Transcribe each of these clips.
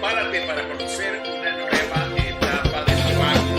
Prepárate para conocer una nueva etapa de tu año.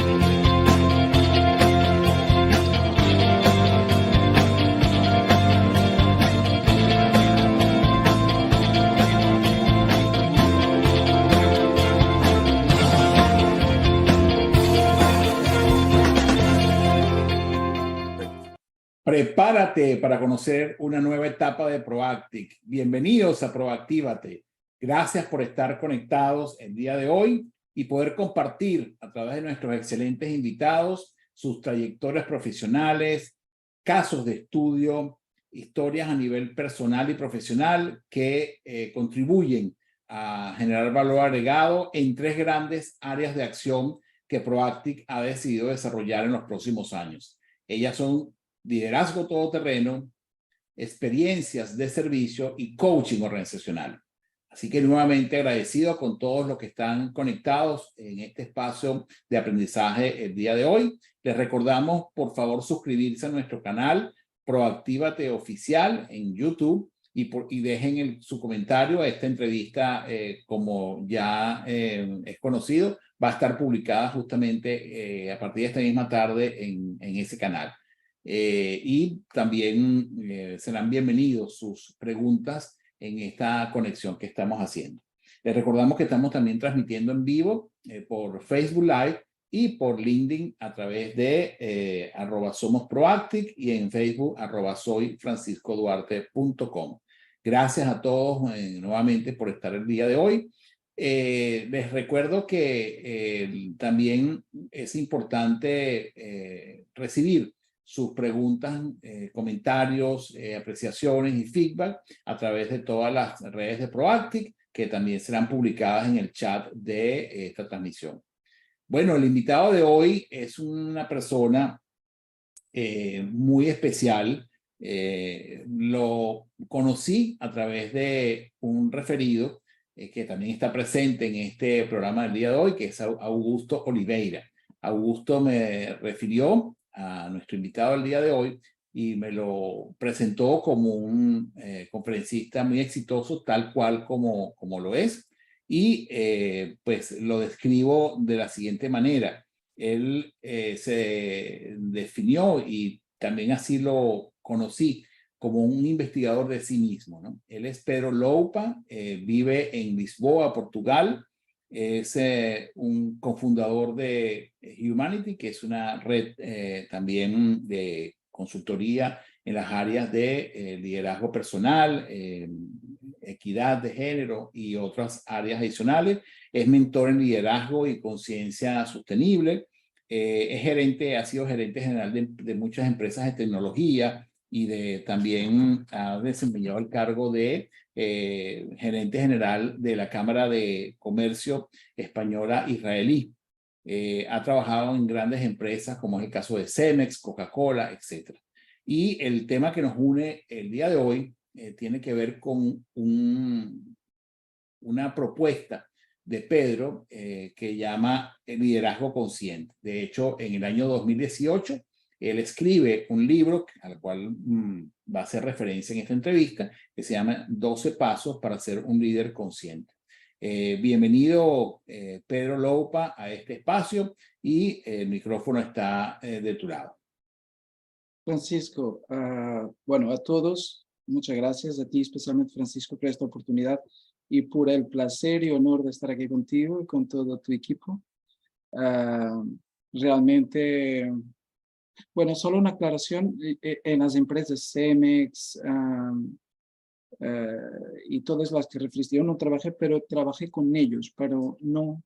Prepárate para conocer una nueva etapa de Proactic. Bienvenidos a Proactívate. Gracias por estar conectados el día de hoy y poder compartir a través de nuestros excelentes invitados sus trayectorias profesionales, casos de estudio, historias a nivel personal y profesional que contribuyen a generar valor agregado en tres grandes áreas de acción que Proactic ha decidido desarrollar en los próximos años. Ellas son liderazgo todoterreno, experiencias de servicio y coaching organizacional. Así que nuevamente agradecido con todos los que están conectados en este espacio de aprendizaje el día de hoy. Les recordamos, por favor, suscribirse a nuestro canal Proactívate Oficial en YouTube y dejen su comentario. Esta entrevista, como ya es conocido, va a estar publicada justamente a partir de esta misma tarde en ese canal. Y también serán bienvenidos sus preguntas en esta conexión que estamos haciendo. Les recordamos que estamos también transmitiendo en vivo por Facebook Live y por LinkedIn a través de @somosproactic y en Facebook @soyfranciscoduarte.com. Gracias a todos nuevamente por estar el día de hoy. Les recuerdo que también es importante recibir sus preguntas, comentarios, apreciaciones y feedback a través de todas las redes de Proactic, que también serán publicadas en el chat de esta transmisión. Bueno, el invitado de hoy es una persona muy especial. Lo conocí a través de un referido que también está presente en este programa del día de hoy, que es Augusto Oliveira. Augusto me refirió a nuestro invitado el día de hoy y me lo presentó como un conferencista muy exitoso, tal cual como lo es. Y pues lo describo de la siguiente manera. Él se definió y también así lo conocí como un investigador de sí mismo, ¿no? Él es Pedro Loupa, vive en Lisboa, Portugal. Es un cofundador de Humanity, que es una red también de consultoría en las áreas de liderazgo personal, equidad de género y otras áreas adicionales. Es mentor en liderazgo y conciencia sostenible. Es gerente, ha sido gerente general de muchas empresas de tecnología y también ha desempeñado el cargo de gerente general de la Cámara de Comercio Española Israelí. Ha trabajado en grandes empresas como es el caso de Cemex, Coca-Cola, etc. Y el tema que nos une el día de hoy tiene que ver con una propuesta de Pedro que llama el liderazgo consciente. De hecho, en el año 2018, él escribe un libro al cual va a hacer referencia en esta entrevista, que se llama 12 pasos para ser un líder consciente. Bienvenido, Pedro Loupa, a este espacio y el micrófono está de tu lado. Francisco, bueno, a todos, muchas gracias a ti, especialmente Francisco, por esta oportunidad y por el placer y honor de estar aquí contigo y con todo tu equipo. Realmente, bueno, solo una aclaración, en las empresas Cemex y todas las que referiste, yo no trabajé, pero trabajé con ellos, pero no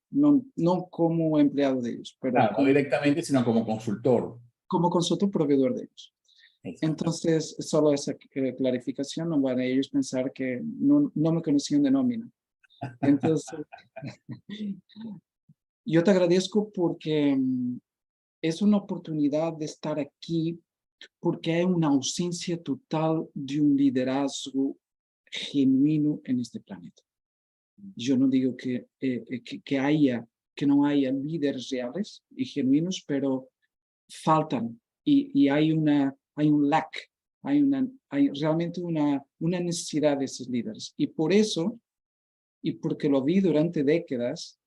como empleado de ellos, pero Claro, no directamente, sino como consultor. Como consultor proveedor de ellos. Exacto. Entonces, solo esa clarificación, no van a ellos pensar que no me conocían de nómina. Entonces, yo te agradezco porque es una oportunidad de estar aquí, porque hay una ausencia total de un liderazgo genuino en este planeta. Yo no digo que no haya líderes reales y genuinos, pero faltan y hay un lack, hay realmente una necesidad de esos líderes. Y por eso y porque lo vi durante décadas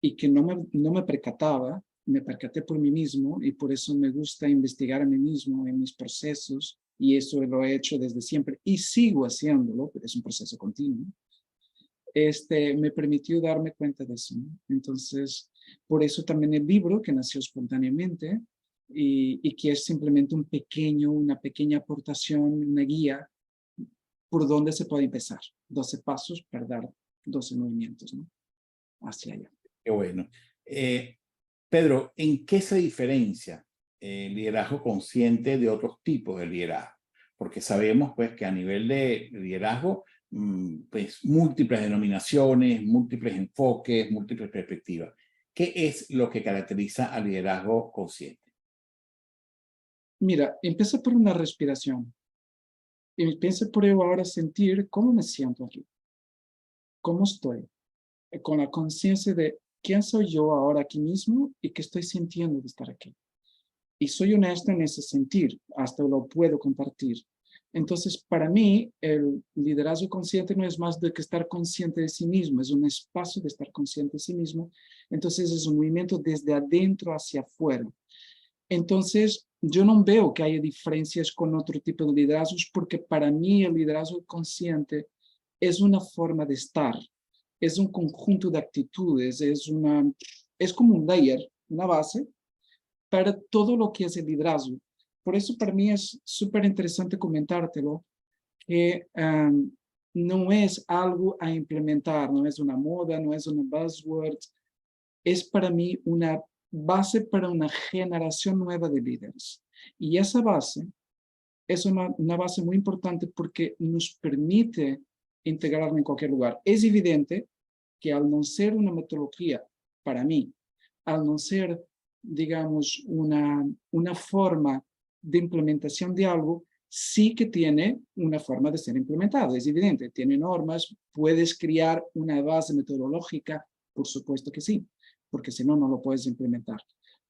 y que no me percataba, me percaté por mí mismo y por eso me gusta investigar a mí mismo en mis procesos y eso lo he hecho desde siempre y sigo haciéndolo, pero es un proceso continuo. Me permitió darme cuenta de eso, ¿no? Entonces, por eso también el libro que nació espontáneamente y que es simplemente una pequeña aportación, una guía por dónde se puede empezar. 12 pasos para dar 12 movimientos, ¿no? Hacia allá. Qué bueno. Pedro, ¿en qué se diferencia el liderazgo consciente de otros tipos de liderazgo? Porque sabemos pues que a nivel de liderazgo, pues múltiples denominaciones, múltiples enfoques, múltiples perspectivas. ¿Qué es lo que caracteriza al liderazgo consciente? Mira, empieza por una respiración. Y empieza por ahora sentir cómo me siento aquí, cómo estoy, con la conciencia de quién soy yo ahora aquí mismo y qué estoy sintiendo de estar aquí. Y soy honesto en ese sentir, hasta lo puedo compartir. Entonces, para mí, el liderazgo consciente no es más de que estar consciente de sí mismo, es un espacio de estar consciente de sí mismo. Entonces, es un movimiento desde adentro hacia afuera. Entonces, yo no veo que haya diferencias con otro tipo de liderazgos porque para mí el liderazgo consciente es una forma de estar, es un conjunto de actitudes, es como un layer, una base para todo lo que es el liderazgo. Por eso para mí es súper interesante comentártelo, que no es algo a implementar, no es una moda, no es una buzzword, es para mí una base para una generación nueva de líderes. Y esa base es una base muy importante porque nos permite integrarla en cualquier lugar. Es evidente que al no ser una metodología, para mí, al no ser, digamos, una forma de implementación de algo, sí que tiene una forma de ser implementado. Es evidente, tiene normas, puedes crear una base metodológica, por supuesto que sí, porque si no, no lo puedes implementar.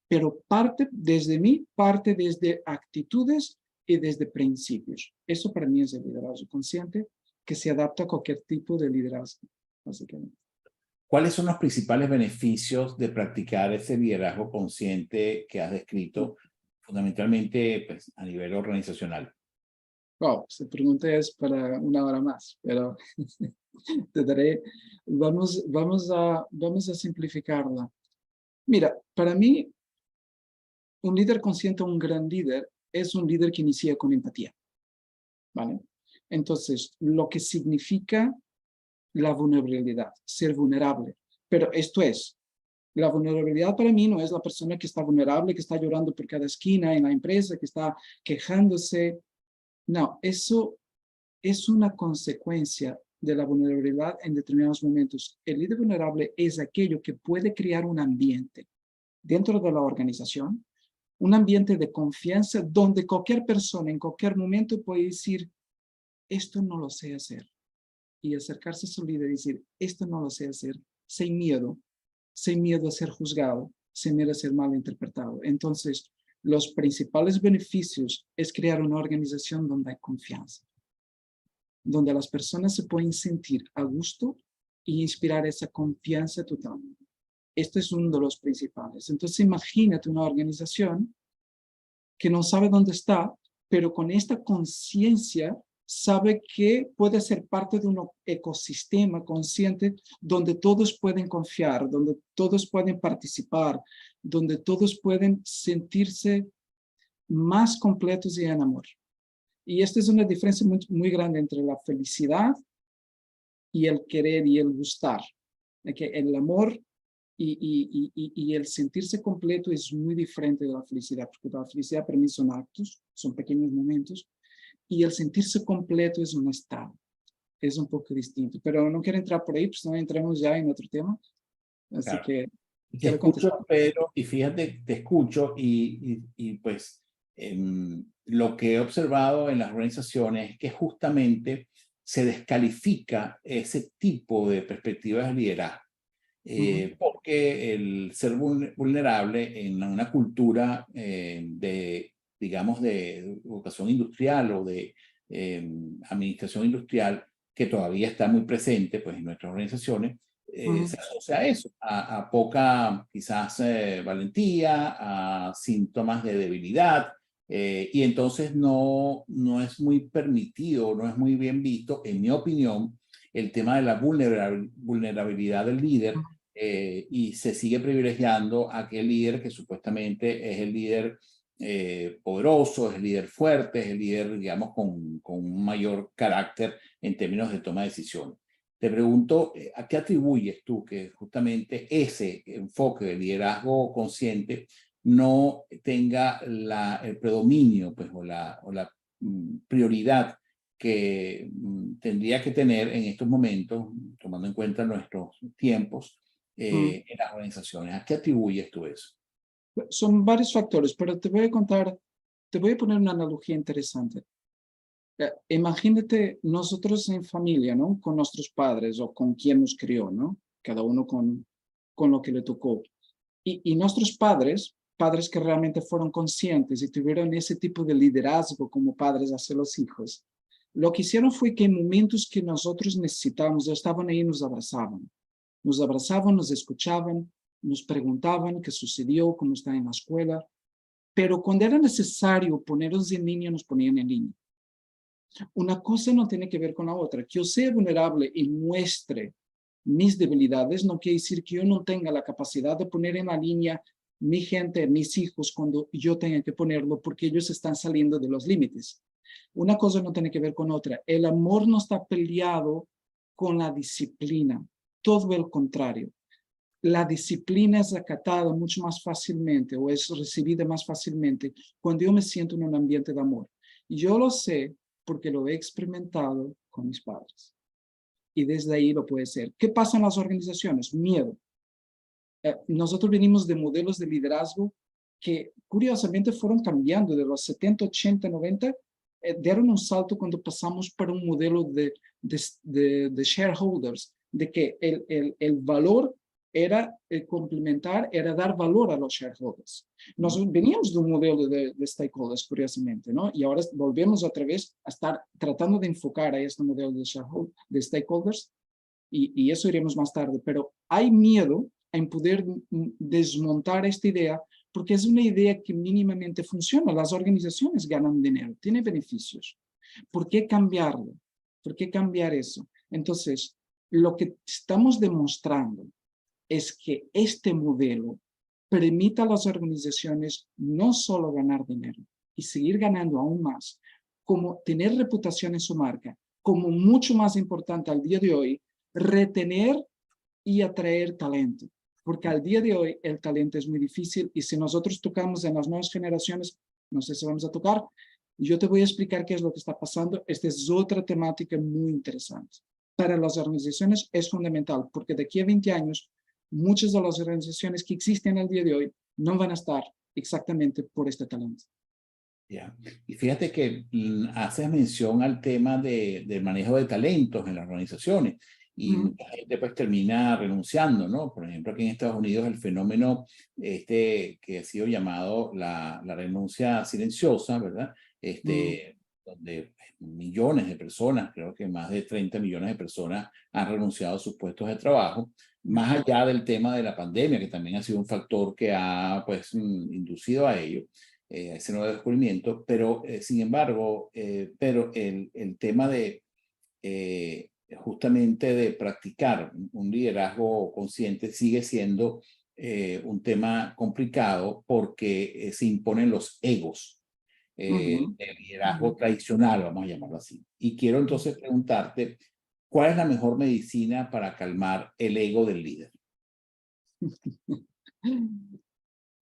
Pero parte desde actitudes y desde principios. Eso para mí es el liderazgo consciente que se adapta a cualquier tipo de liderazgo, básicamente. ¿Cuáles son los principales beneficios de practicar ese liderazgo consciente que has descrito, fundamentalmente pues, a nivel organizacional? Wow, esta pregunta es para una hora más, pero te daré, vamos a simplificarla. Mira, para mí, un líder consciente, un gran líder, es un líder que inicia con empatía, ¿vale? Entonces, lo que significa la vulnerabilidad, ser vulnerable. Pero esto es, la vulnerabilidad para mí no es la persona que está vulnerable, que está llorando por cada esquina en la empresa, que está quejándose. No, eso es una consecuencia de la vulnerabilidad en determinados momentos. El líder vulnerable es aquello que puede crear un ambiente dentro de la organización, un ambiente de confianza donde cualquier persona en cualquier momento puede decir, esto no lo sé hacer. Y acercarse a su líder y decir, esto no lo sé hacer, sin miedo a ser juzgado, sin miedo a ser mal interpretado. Entonces, los principales beneficios es crear una organización donde hay confianza, donde las personas se pueden sentir a gusto y inspirar esa confianza total. Esto es uno de los principales. Entonces, imagínate una organización que no sabe dónde está, pero con esta conciencia sabe que puede ser parte de un ecosistema consciente donde todos pueden confiar, donde todos pueden participar, donde todos pueden sentirse más completos y en amor. Y esta es una diferencia muy, muy grande entre la felicidad y el querer y el gustar. Que el amor y el sentirse completo es muy diferente de la felicidad, porque la felicidad para mí son actos, son pequeños momentos, y el sentirse completo es un estado, es un poco distinto. Pero no quiero entrar por ahí, pues no entremos ya en otro tema, así Claro. que Te quiero contestar. escucho, Pedro, y fíjate, te escucho y pues lo que he observado en las organizaciones es que justamente se descalifica ese tipo de perspectivas de liderazgo. Porque el ser vulnerable en una cultura de, digamos, de educación industrial o de administración industrial, que todavía está muy presente pues, en nuestras organizaciones, se asocia a eso, a poca quizás valentía, a síntomas de debilidad, y entonces no es muy permitido, no es muy bien visto, en mi opinión, el tema de la vulnerabilidad del líder, y se sigue privilegiando a aquel líder que supuestamente es el líder poderoso, es el líder fuerte, es el líder, digamos, con un mayor carácter en términos de toma de decisiones. Te pregunto, ¿a qué atribuyes tú que justamente ese enfoque de liderazgo consciente no tenga el predominio, pues, o la prioridad que tendría que tener en estos momentos, tomando en cuenta nuestros tiempos, en las organizaciones? ¿A qué atribuyes tú eso? Son varios factores, pero te voy a contar, te voy a poner una analogía interesante. Imagínate nosotros en familia, ¿no? Con nuestros padres o con quien nos crió, ¿no? Cada uno con lo que le tocó. Y nuestros padres, padres que realmente fueron conscientes y tuvieron ese tipo de liderazgo como padres hacia los hijos, lo que hicieron fue que en momentos que nosotros necesitábamos, estaban ahí y nos abrazaban. Nos abrazaban, nos escuchaban, nos preguntaban qué sucedió, cómo está en la escuela. Pero cuando era necesario ponernos en línea, nos ponían en línea. Una cosa no tiene que ver con la otra. Que yo sea vulnerable y muestre mis debilidades no quiere decir que yo no tenga la capacidad de poner en la línea mi gente, mis hijos, cuando yo tenga que ponerlo, porque ellos están saliendo de los límites. Una cosa no tiene que ver con otra. El amor no está peleado con la disciplina. Todo el contrario. La disciplina es acatada mucho más fácilmente o es recibida más fácilmente cuando yo me siento en un ambiente de amor. Y yo lo sé porque lo he experimentado con mis padres. Y desde ahí lo puede ser. ¿Qué pasa en las organizaciones? Miedo. Nosotros venimos de modelos de liderazgo que curiosamente fueron cambiando de los 70, 80, 90, dieron un salto cuando pasamos para un modelo de shareholders, de que el valor era complementar, era dar valor a los shareholders. Nosotros veníamos de un modelo de stakeholders, curiosamente, ¿no? Y ahora volvemos otra vez a estar tratando de enfocar a este modelo de stakeholders, y eso iremos más tarde, pero hay miedo en poder desmontar esta idea, porque es una idea que mínimamente funciona. Las organizaciones ganan dinero, tiene beneficios. ¿Por qué cambiarlo? ¿Por qué cambiar eso? Entonces, lo que estamos demostrando es que este modelo permite a las organizaciones no solo ganar dinero y seguir ganando aún más, como tener reputación en su marca, como mucho más importante al día de hoy, retener y atraer talento. Porque al día de hoy el talento es muy difícil y si nosotros tocamos en las nuevas generaciones, no sé si vamos a tocar, yo te voy a explicar qué es lo que está pasando. Esta es otra temática muy interesante. Para las organizaciones es fundamental porque de aquí a 20 años, muchas de las organizaciones que existen al día de hoy no van a estar exactamente por este talento. Yeah. Y fíjate que haces mención al tema del manejo de talentos en las organizaciones y mucha gente pues termina renunciando, ¿no? Por ejemplo, aquí en Estados Unidos el fenómeno que ha sido llamado la renuncia silenciosa, ¿verdad? Donde millones de personas, creo que más de 30 millones de personas han renunciado a sus puestos de trabajo, más allá del tema de la pandemia, que también ha sido un factor que ha pues inducido a ello. Ese nuevo descubrimiento, pero sin embargo, pero el tema de justamente de practicar un liderazgo consciente sigue siendo un tema complicado porque se imponen los egos del liderazgo tradicional, vamos a llamarlo así. Y quiero entonces preguntarte, ¿cuál es la mejor medicina para calmar el ego del líder?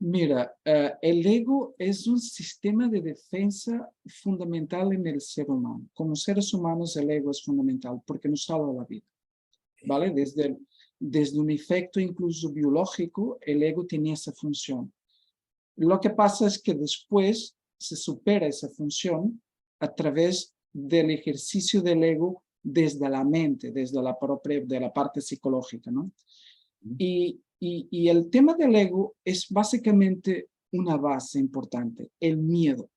Mira, el ego es un sistema de defensa fundamental en el ser humano. Como seres humanos, el ego es fundamental porque nos salva la vida, ¿vale? Desde un efecto incluso biológico, el ego tenía esa función. Lo que pasa es que después se supera esa función a través del ejercicio del ego desde la mente, desde la propia, de la parte psicológica, ¿no? Y el tema del ego es básicamente una base importante, el miedo.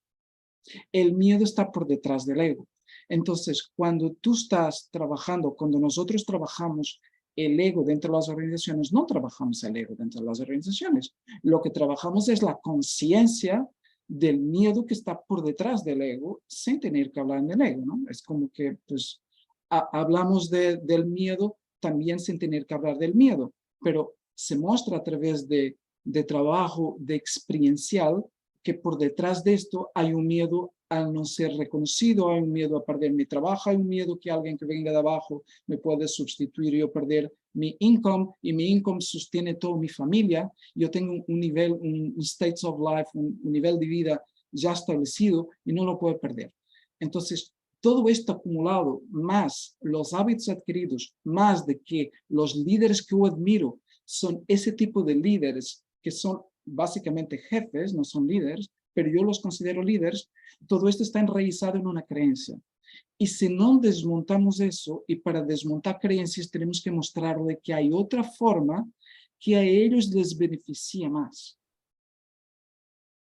El miedo está por detrás del ego. Entonces, cuando tú estás trabajando, cuando nosotros trabajamos el ego dentro de las organizaciones, no trabajamos el ego dentro de las organizaciones. Lo que trabajamos es la conciencia del miedo que está por detrás del ego, sin tener que hablar del ego, ¿no? Es como que, pues, hablamos del miedo también sin tener que hablar del miedo, pero se muestra a través de trabajo, de experiencial, que por detrás de esto hay un miedo al no ser reconocido, hay un miedo a perder mi trabajo, hay un miedo que alguien que venga de abajo me puede sustituir y yo perder mi income, y mi income sostiene toda mi familia. Yo tengo un nivel, un state of life, un nivel de vida ya establecido y no lo puedo perder. Entonces, todo esto acumulado, más los hábitos adquiridos, más de que los líderes que yo admiro son ese tipo de líderes que son básicamente jefes, no son líderes, pero yo los considero líderes. Todo esto está enraizado en una creencia. Y si no desmontamos eso, y para desmontar creencias tenemos que mostrarle que hay otra forma que a ellos les beneficia más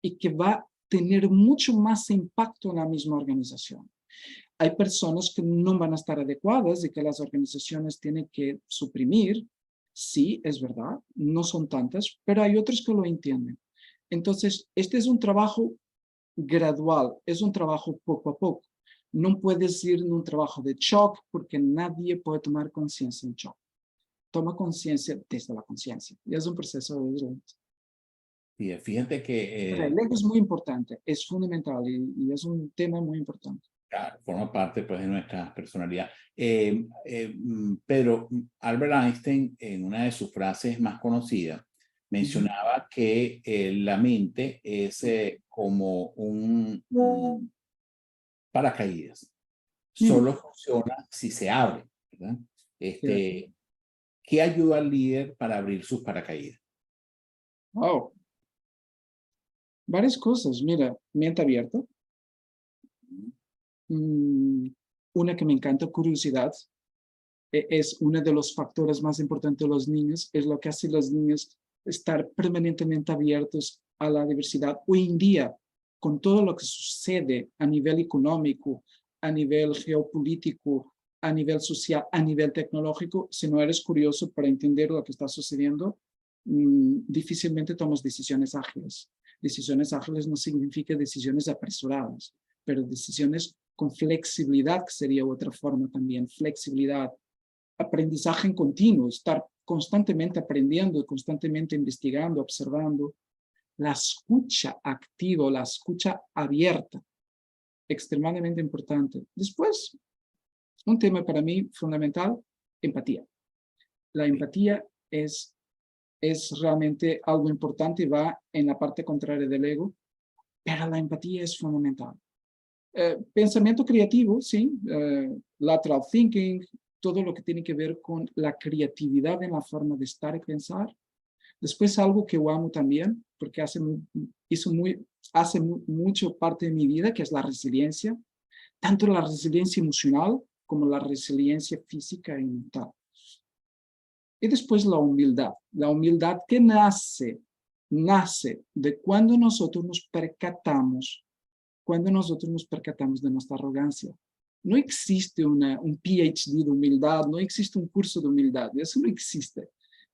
y que va a tener mucho más impacto en la misma organización. Hay personas que no van a estar adecuadas y que las organizaciones tienen que suprimir. Sí, es verdad, no son tantas, pero hay otros que lo entienden. Entonces, este es un trabajo gradual, es un trabajo poco a poco. No puedes ir en un trabajo de shock porque nadie puede tomar conciencia en shock. Toma conciencia desde la conciencia. Y es un proceso de desarrollo. Y fíjate Pero el que ego es muy importante, es fundamental y es un tema muy importante. claro, forma parte pues, de nuestra personalidad. Pedro, Albert Einstein, en una de sus frases más conocidas, mencionaba que la mente es como un paracaídas. Solo funciona si se abre, ¿verdad? ¿Qué ayuda al líder para abrir sus paracaídas? Wow. Varias cosas. Mira, mente abierta. Una que me encanta, curiosidad. Es uno de los factores más importantes de los niños. Es lo que hace a los niños estar permanentemente abiertos a la diversidad. Hoy en día, con todo lo que sucede a nivel económico, a nivel geopolítico, a nivel social, a nivel tecnológico, si no eres curioso para entender lo que está sucediendo, difícilmente tomas decisiones ágiles. Decisiones ágiles no significa decisiones apresuradas, pero decisiones con flexibilidad, que sería otra forma también, flexibilidad, aprendizaje en continuo, estar constantemente aprendiendo, constantemente investigando, observando, la escucha activa, la escucha abierta, extremadamente importante. Después, un tema para mí fundamental, empatía. La empatía es realmente algo importante y va en la parte contraria del ego, pero la empatía es fundamental. Pensamiento creativo, sí, lateral thinking, todo lo que tiene que ver con la creatividad en la forma de estar y pensar. Después algo que yo amo también, porque hace mucho parte de mi vida, que es la resiliencia, tanto la resiliencia emocional como la resiliencia física y mental. Y después la humildad que nace de cuando nosotros nos percatamos de nuestra arrogancia. No existe un PhD de humildad, no existe un curso de humildad, eso no existe.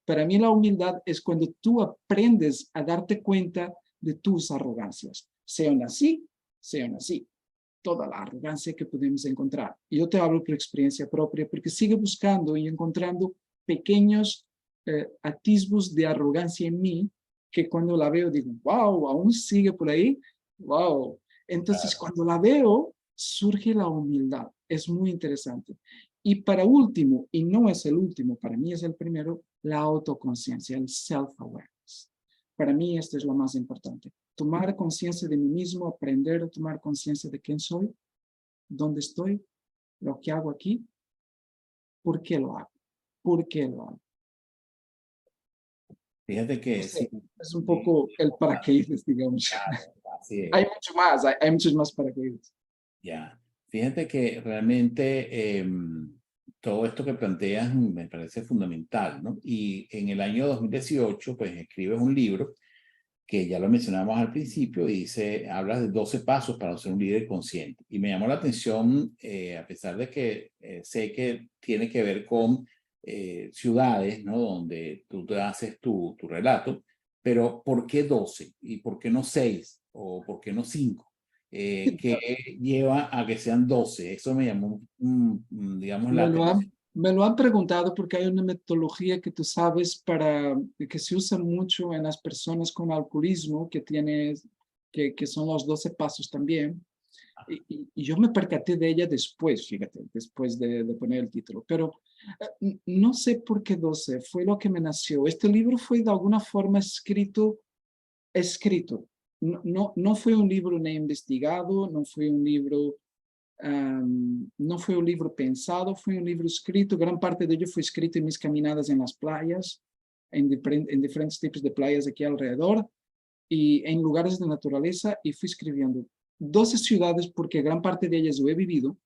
Para mí la humildad es cuando tú aprendes a darte cuenta de tus arrogancias, sean así, toda la arrogancia que podemos encontrar. Y yo te hablo por experiencia propia, porque sigo buscando y encontrando pequeños atisbos de arrogancia en mí, que cuando la veo digo, wow, aún sigue por ahí, wow. Entonces, cuando la veo, surge la humildad. Es muy interesante. Y para último, y no es el último, para mí es el primero, la autoconciencia, el self-awareness. Para mí esto es lo más importante. Tomar conciencia de mí mismo, aprender a tomar conciencia de quién soy, dónde estoy, lo que hago aquí, por qué lo hago, por qué lo hago. Fíjate que Sí, sí, es un poco el paracaídas, digamos. así es. Hay mucho más, hay muchos más paracaídas. Ya, fíjate que realmente todo esto que planteas me parece fundamental, ¿no? Y en el año 2018, pues escribes un libro que ya lo mencionamos al principio, y habla de 12 pasos para ser un líder consciente. Y me llamó la atención, a pesar de que sé que tiene que ver con ciudades, ¿no? Donde tú te haces tu relato, pero ¿por qué 12? ¿Y por qué no 6? ¿O por qué no 5? ¿Qué lleva a que sean 12? Eso me llamó, digamos, la atención. Me lo han preguntado porque hay una metodología que tú sabes que se usa mucho en las personas con alcoholismo, que son los 12 pasos también. Y yo me percaté de ella después, fíjate, después de poner el título. Pero no sé por qué 12, fue lo que me nació. Este libro fue de alguna forma escrito. No fue un libro ni investigado, no fue un libro pensado, fue un libro escrito. Gran parte de ello fue escrito en mis caminadas en las playas, en diferentes tipos de playas aquí alrededor y en lugares de naturaleza, y fui escribiendo 12 ciudades porque gran parte de ellas yo he vivido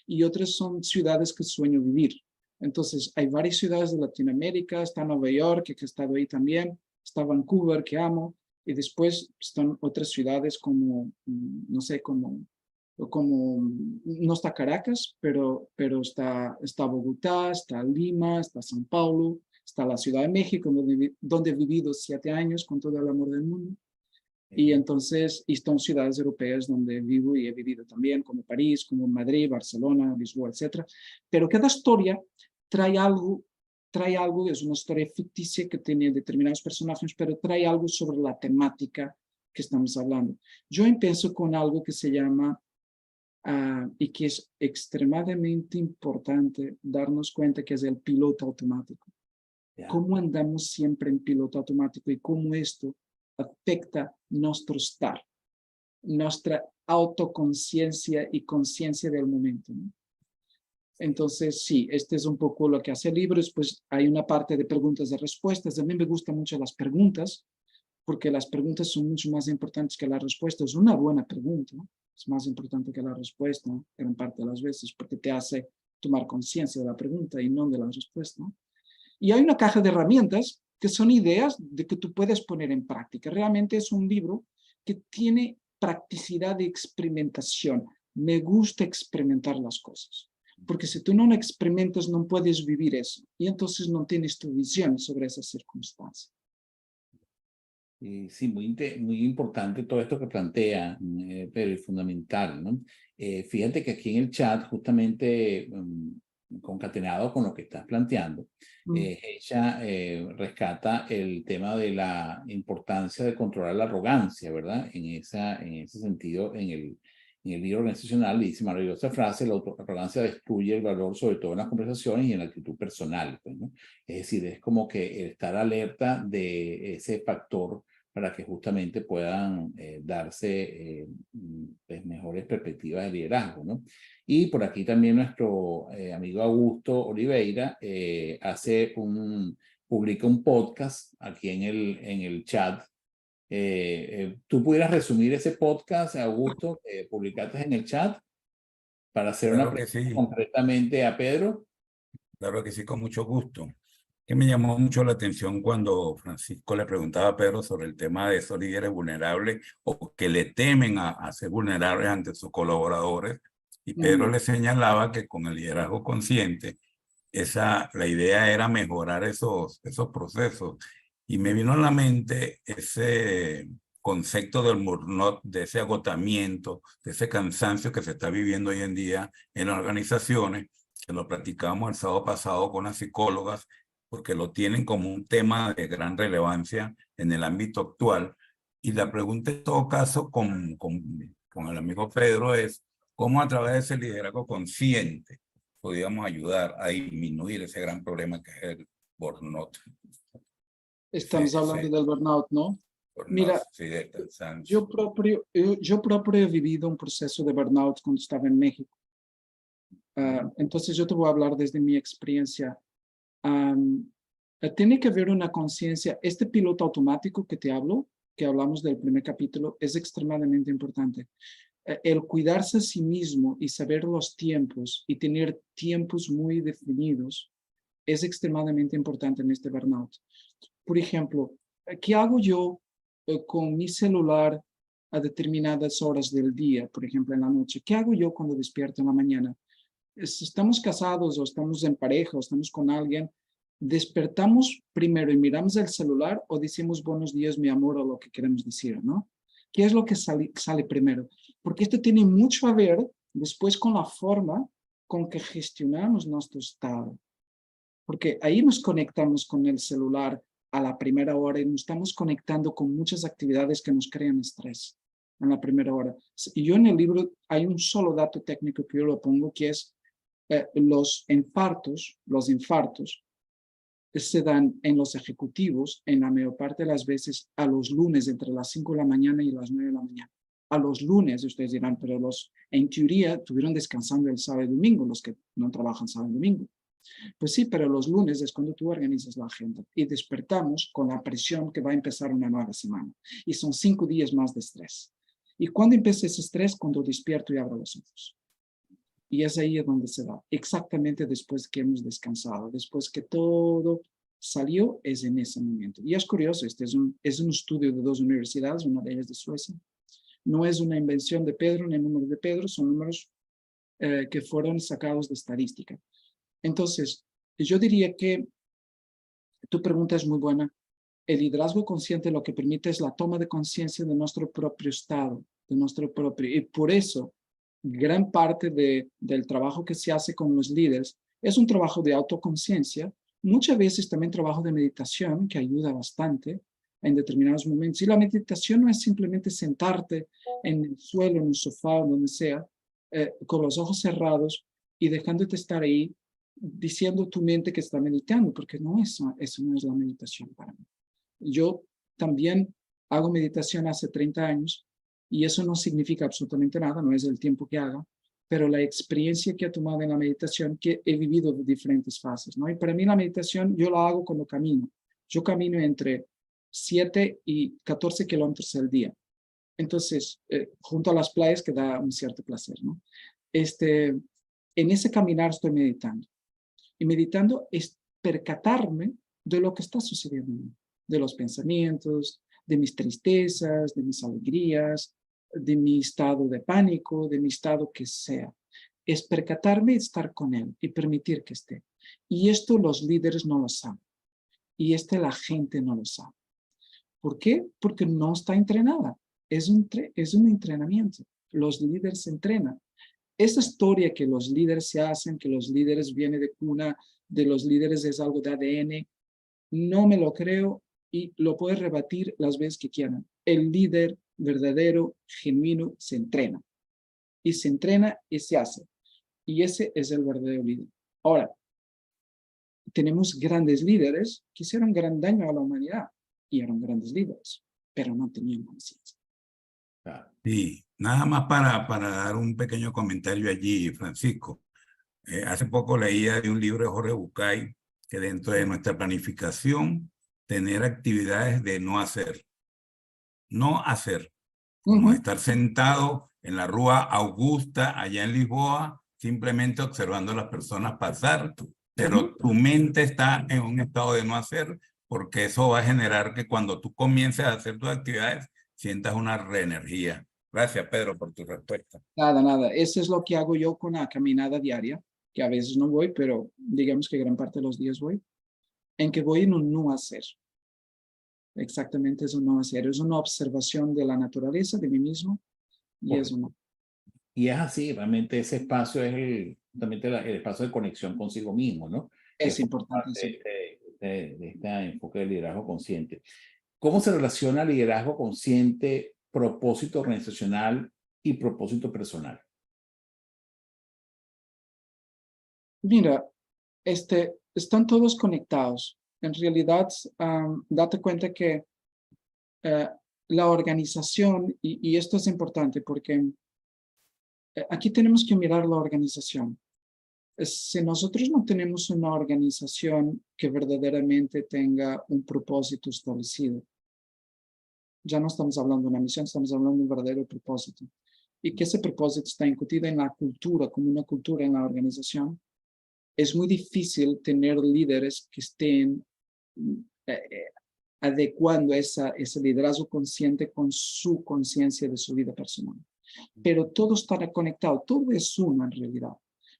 y otras son ciudades que sueño vivir. Entonces, hay varias ciudades de Latinoamérica, está Nueva York, que he estado ahí también, está Vancouver, que amo, y después están otras ciudades como, no sé, no está Caracas, pero está Bogotá, está Lima, está São Paulo, está la Ciudad de México, donde he vivido 7 años con todo el amor del mundo. Y entonces, y son ciudades europeas donde vivo y he vivido también, como París, como Madrid, Barcelona, Lisboa, etc. Pero cada historia trae algo, es una historia ficticia que tiene determinados personajes, pero trae algo sobre la temática que estamos hablando. Yo empiezo con algo que se llama, y que es extremadamente importante darnos cuenta, que es el piloto automático. Cómo andamos siempre en piloto automático y cómo esto afecta nuestro estar, nuestra autoconciencia y conciencia del momento, ¿no? Entonces, sí, este es un poco lo que hace el libro. Después hay una parte de preguntas y respuestas. A mí me gustan mucho las preguntas, porque las preguntas son mucho más importantes que las respuestas. Una buena pregunta, ¿no?, es más importante que la respuesta, ¿no?, gran parte de las veces, porque te hace tomar conciencia de la pregunta y no de la respuesta, ¿no? Y hay una caja de herramientas que son ideas de que tú puedes poner en práctica. Realmente es un libro que tiene practicidad de experimentación. Me gusta experimentar las cosas, porque si tú no lo experimentas no puedes vivir eso, y entonces no tienes tu visión sobre esas circunstancias. Sí, muy importante todo esto que plantea, pero es fundamental, ¿no? Fíjate que aquí en el chat, justamente concatenado con lo que estás planteando, ella rescata el tema de la importancia de controlar la arrogancia, ¿verdad? En ese sentido, en el libro organizacional, dice maravillosa frase: la arrogancia destruye el valor, sobre todo en las conversaciones y en la actitud personal, pues, ¿no? Es decir, es como que estar alerta de ese factor para que justamente puedan darse pues, mejores perspectivas de liderazgo, ¿no? Y por aquí también nuestro amigo Augusto Oliveira publica un podcast aquí en el chat. ¿Tú pudieras resumir ese podcast, Augusto, que publicaste en el chat, para hacer una Claro que pregunta sí, concretamente a Pedro? claro que sí, con mucho gusto. Que me llamó mucho la atención cuando Francisco le preguntaba a Pedro sobre el tema de esos líderes vulnerables o que le temen a ser vulnerables ante sus colaboradores. Y Pedro le señalaba que con el liderazgo consciente, la idea era mejorar esos procesos. Y me vino a la mente ese concepto del burnout, de ese agotamiento, de ese cansancio que se está viviendo hoy en día en las organizaciones, que lo platicamos el sábado pasado con las psicólogas, porque lo tienen como un tema de gran relevancia en el ámbito actual. Y la pregunta en todo caso con el amigo Pedro es, ¿cómo a través de ese liderazgo consciente podríamos ayudar a disminuir ese gran problema que es el burnout? Estamos hablando del burnout, ¿no? Burnout, Mira, sí, del cansancio. yo propio he vivido un proceso de burnout cuando estaba en México. Entonces yo te voy a hablar desde mi experiencia. Tiene que haber una conciencia. Este piloto automático que hablamos del primer capítulo, es extremadamente importante. El cuidarse a sí mismo y saber los tiempos y tener tiempos muy definidos es extremadamente importante en este burnout. Por ejemplo, ¿qué hago yo con mi celular a determinadas horas del día, por ejemplo, en la noche. ¿Qué hago yo cuando despierto en la mañana? Si estamos casados o estamos en pareja o estamos con alguien, despertamos primero y miramos el celular o decimos buenos días, mi amor, o lo que queremos decir, ¿no? ¿Qué es lo que sale primero? Porque esto tiene mucho a ver después con la forma con que gestionamos nuestro estado. Porque ahí nos conectamos con el celular a la primera hora y nos estamos conectando con muchas actividades que nos crean estrés en la primera hora. Y yo en el libro hay un solo dato técnico que yo lo pongo, que es los infartos se dan en los ejecutivos en la mayor parte de las veces a los lunes entre las 5 de la mañana y las 9 de la mañana. A los lunes, ustedes dirán, pero en teoría estuvieron descansando el sábado y domingo, los que no trabajan sábado y domingo. Pues sí, pero los lunes es cuando tú organizas la agenda y despertamos con la presión que va a empezar una nueva semana. Y son 5 días más de estrés. ¿Y cuándo empieza ese estrés? Cuando despierto y abro los ojos. Y es ahí donde se da, exactamente después que hemos descansado, después que todo salió, es en ese momento. Y es curioso, este es un estudio de 2 universidades, una de ellas de Suecia. No es una invención de Pedro, ni el número de Pedro, son números que fueron sacados de estadística. Entonces, yo diría que tu pregunta es muy buena. El liderazgo consciente lo que permite es la toma de conciencia de nuestro propio estado, y por eso gran parte del trabajo que se hace con los líderes es un trabajo de autoconciencia, muchas veces también trabajo de meditación que ayuda bastante en determinados momentos. Y la meditación no es simplemente sentarte en el suelo, en un sofá o donde sea, con los ojos cerrados y dejándote estar ahí diciendo tu mente que está meditando, porque eso no es la meditación para mí. Yo también hago meditación hace 30 años y eso no significa absolutamente nada, no es el tiempo que haga, pero la experiencia que he tomado en la meditación, que he vivido de diferentes fases, ¿no? Y para mí la meditación yo la hago cuando camino. Yo camino entre 7 y 14 kilómetros al día. Entonces, junto a las playas que da un cierto placer, ¿no? En ese caminar estoy meditando. Y meditando es percatarme de lo que está sucediendo, de los pensamientos, de mis tristezas, de mis alegrías, de mi estado de pánico, de mi estado que sea. Es percatarme y estar con él y permitir que esté. Y esto los líderes no lo saben. Y la gente no lo sabe. ¿Por qué? Porque no está entrenada. Es un entrenamiento. Los líderes se entrenan. Esa historia que los líderes se hacen, que los líderes vienen de cuna, de los líderes es algo de ADN, no me lo creo y lo puedes rebatir las veces que quieran. El líder verdadero, genuino, se entrena. Y se entrena y se hace. Y ese es el verdadero líder. Ahora, tenemos grandes líderes que hicieron gran daño a la humanidad y eran grandes líderes, pero no tenían conciencia. Sí, nada más para dar un pequeño comentario allí, Francisco. Hace poco leía de un libro de Jorge Bucay que dentro de nuestra planificación, tener actividades de no hacer. No hacer, como estar sentado en la Rúa Augusta, allá en Lisboa, simplemente observando a las personas pasar, pero tu mente está en un estado de no hacer, porque eso va a generar que cuando tú comiences a hacer tus actividades, sientas una reenergía. Gracias, Pedro, por tu respuesta. Nada. Eso es lo que hago yo con la caminada diaria, que a veces no voy, pero digamos que gran parte de los días voy, en que voy en un no hacer. Exactamente es un no hacer. Es una observación de la naturaleza, de mí mismo, y es un... Y es así, realmente ese espacio es el espacio de conexión consigo mismo, ¿no? Es importante. Sí. De este enfoque de liderazgo consciente. ¿Cómo se relaciona liderazgo consciente, propósito organizacional y propósito personal? Mira, están todos conectados. En realidad, date cuenta que la organización, y esto es importante porque aquí tenemos que mirar la organización. Si nosotros no tenemos una organización que verdaderamente tenga un propósito establecido, ya no estamos hablando de una misión, estamos hablando de un verdadero propósito. Y que ese propósito está incutido en la cultura, como una cultura en la organización. Es muy difícil tener líderes que estén adecuando ese liderazgo consciente con su conciencia de su vida personal. Pero todo está conectado, todo es uno en realidad.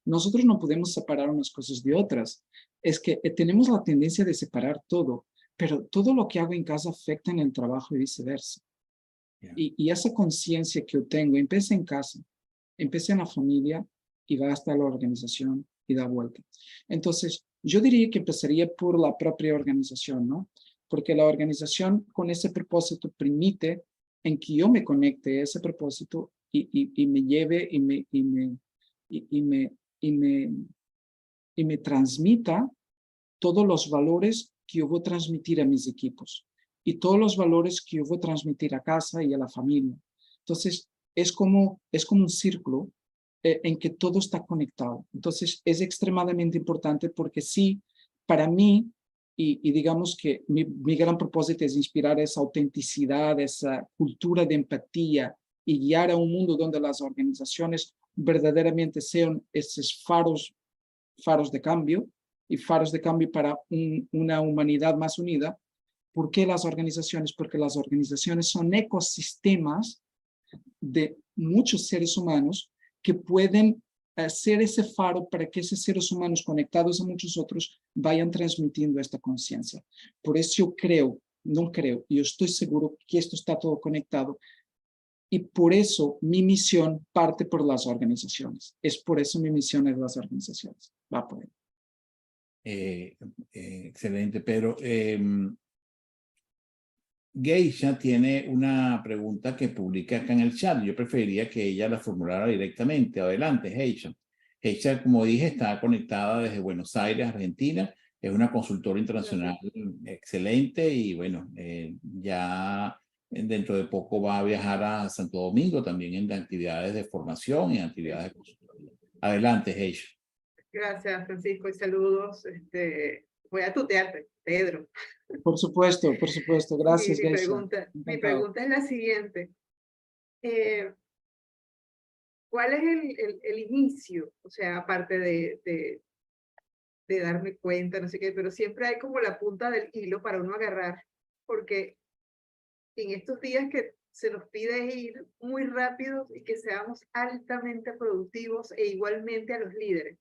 Nosotros no podemos separar unas cosas de otras. Es que tenemos la tendencia de separar todo, pero todo lo que hago en casa afecta en el trabajo y viceversa. Yeah. Y esa conciencia que yo tengo, empieza en casa, empieza en la familia y va hasta la organización y da vuelta. Entonces, yo diría que empezaría por la propia organización, ¿no? Porque la organización con ese propósito permite en que yo me conecte a ese propósito y me lleve y me transmita todos los valores que yo voy a transmitir a mis equipos y todos los valores que yo voy a transmitir a casa y a la familia. Entonces, es como un círculo en que todo está conectado. Entonces, es extremadamente importante porque sí, para mí, y digamos que mi gran propósito es inspirar esa autenticidad, esa cultura de empatía y guiar a un mundo donde las organizaciones verdaderamente sean esos faros de cambio y faros de cambio para una humanidad más unida. ¿Por qué las organizaciones? Porque las organizaciones son ecosistemas de muchos seres humanos que pueden ser ese faro para que esos seres humanos conectados a muchos otros vayan transmitiendo esta conciencia. Por eso yo estoy seguro que esto está todo conectado. Y por eso mi misión parte por las organizaciones. Es por eso mi misión es las organizaciones. Va por ahí. Excelente, Pedro. Geisha tiene una pregunta que publica acá en el chat. Yo preferiría que ella la formulara directamente. Adelante, Geisha. Geisha, como dije, está conectada desde Buenos Aires, Argentina. Es una consultora internacional excelente y bueno, ya dentro de poco va a viajar a Santo Domingo también en actividades de formación y actividades de consultoría. Adelante, Geisha. Gracias, Francisco, y saludos. Voy a tutearte, Pedro. Por supuesto, por supuesto. Gracias, Geisha. Mi pregunta es la siguiente. ¿Cuál es el inicio? O sea, aparte de darme cuenta, no sé qué, pero siempre hay como la punta del hilo para uno agarrar, porque en estos días que se nos pide ir muy rápido y que seamos altamente productivos e igualmente a los líderes.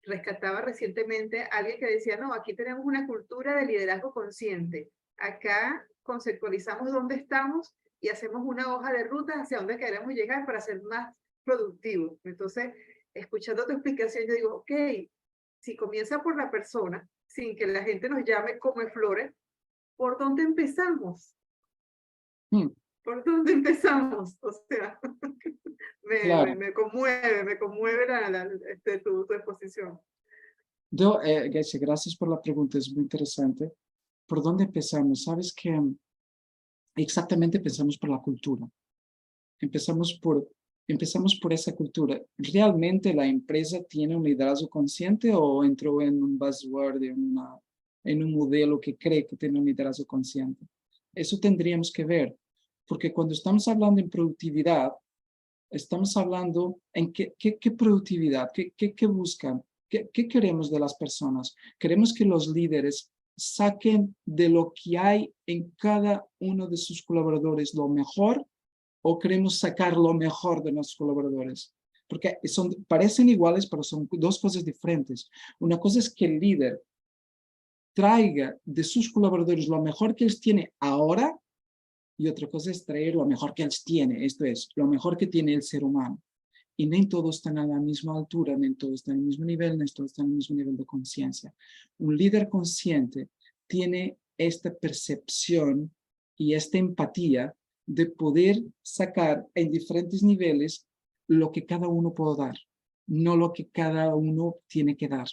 Rescataba recientemente a alguien que decía, no, aquí tenemos una cultura de liderazgo consciente. Acá conceptualizamos dónde estamos y hacemos una hoja de ruta hacia dónde queremos llegar para ser más productivos. Entonces, escuchando tu explicación, yo digo, ok, si comienza por la persona, sin que la gente nos llame come flores, ¿por dónde empezamos? ¿Por dónde empezamos? O sea, me conmueve tu exposición. Geisha, gracias por la pregunta, es muy interesante. ¿Por dónde empezamos? Sabes que exactamente pensamos por la cultura. Empezamos por esa cultura. ¿Realmente la empresa tiene un liderazgo consciente o entró en un buzzword, en un modelo que cree que tiene un liderazgo consciente? Eso tendríamos que ver, porque cuando estamos hablando en productividad, estamos hablando en qué productividad, qué buscan, qué queremos de las personas. Queremos que los líderes saquen de lo que hay en cada uno de sus colaboradores lo mejor, o queremos sacar lo mejor de nuestros colaboradores. Porque parecen iguales, pero son dos cosas diferentes. Una cosa es que el líder traiga de sus colaboradores lo mejor que él tiene ahora, y otra cosa es traer lo mejor que él tiene, esto es, lo mejor que tiene el ser humano. Y no todos están a la misma altura, no todos están al mismo nivel, no todos están al mismo nivel de conciencia. Un líder consciente tiene esta percepción y esta empatía de poder sacar en diferentes niveles lo que cada uno puede dar, no lo que cada uno tiene que dar.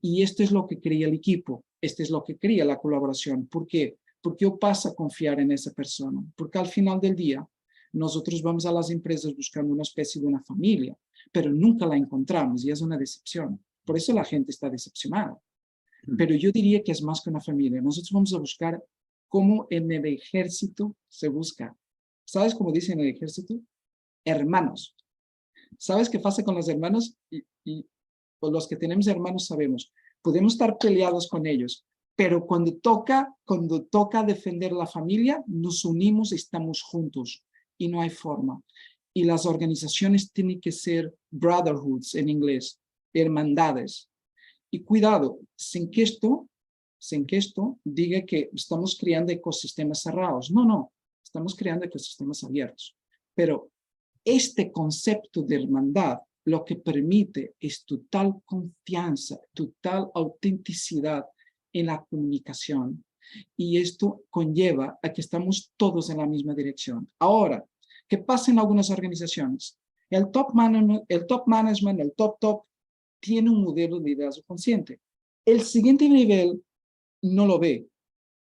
Y esto es lo que quería el equipo, esto es lo que quería la colaboración. ¿Por qué? Porque yo paso a confiar en esa persona, porque al final del día nosotros vamos a las empresas buscando una especie de una familia, pero nunca la encontramos y es una decepción. Por eso la gente está decepcionada. Pero yo diría que es más que una familia. Nosotros vamos a buscar cómo en el ejército se busca. ¿Sabes cómo dicen en el ejército? Hermanos. ¿Sabes qué pasa con los hermanos? Y los que tenemos hermanos sabemos. Podemos estar peleados con ellos, Pero cuando toca defender la familia, nos unimos, estamos juntos y no hay forma. Y las organizaciones tienen que ser brotherhoods en inglés, hermandades. Y cuidado, sin que esto diga que estamos creando ecosistemas cerrados. No, no, estamos creando ecosistemas abiertos. Pero este concepto de hermandad lo que permite es total confianza, total autenticidad en la comunicación. Y esto conlleva a que estamos todos en la misma dirección. Ahora, ¿qué pasa en algunas organizaciones? El top management, el top, tiene un modelo de liderazgo consciente. El siguiente nivel no lo ve.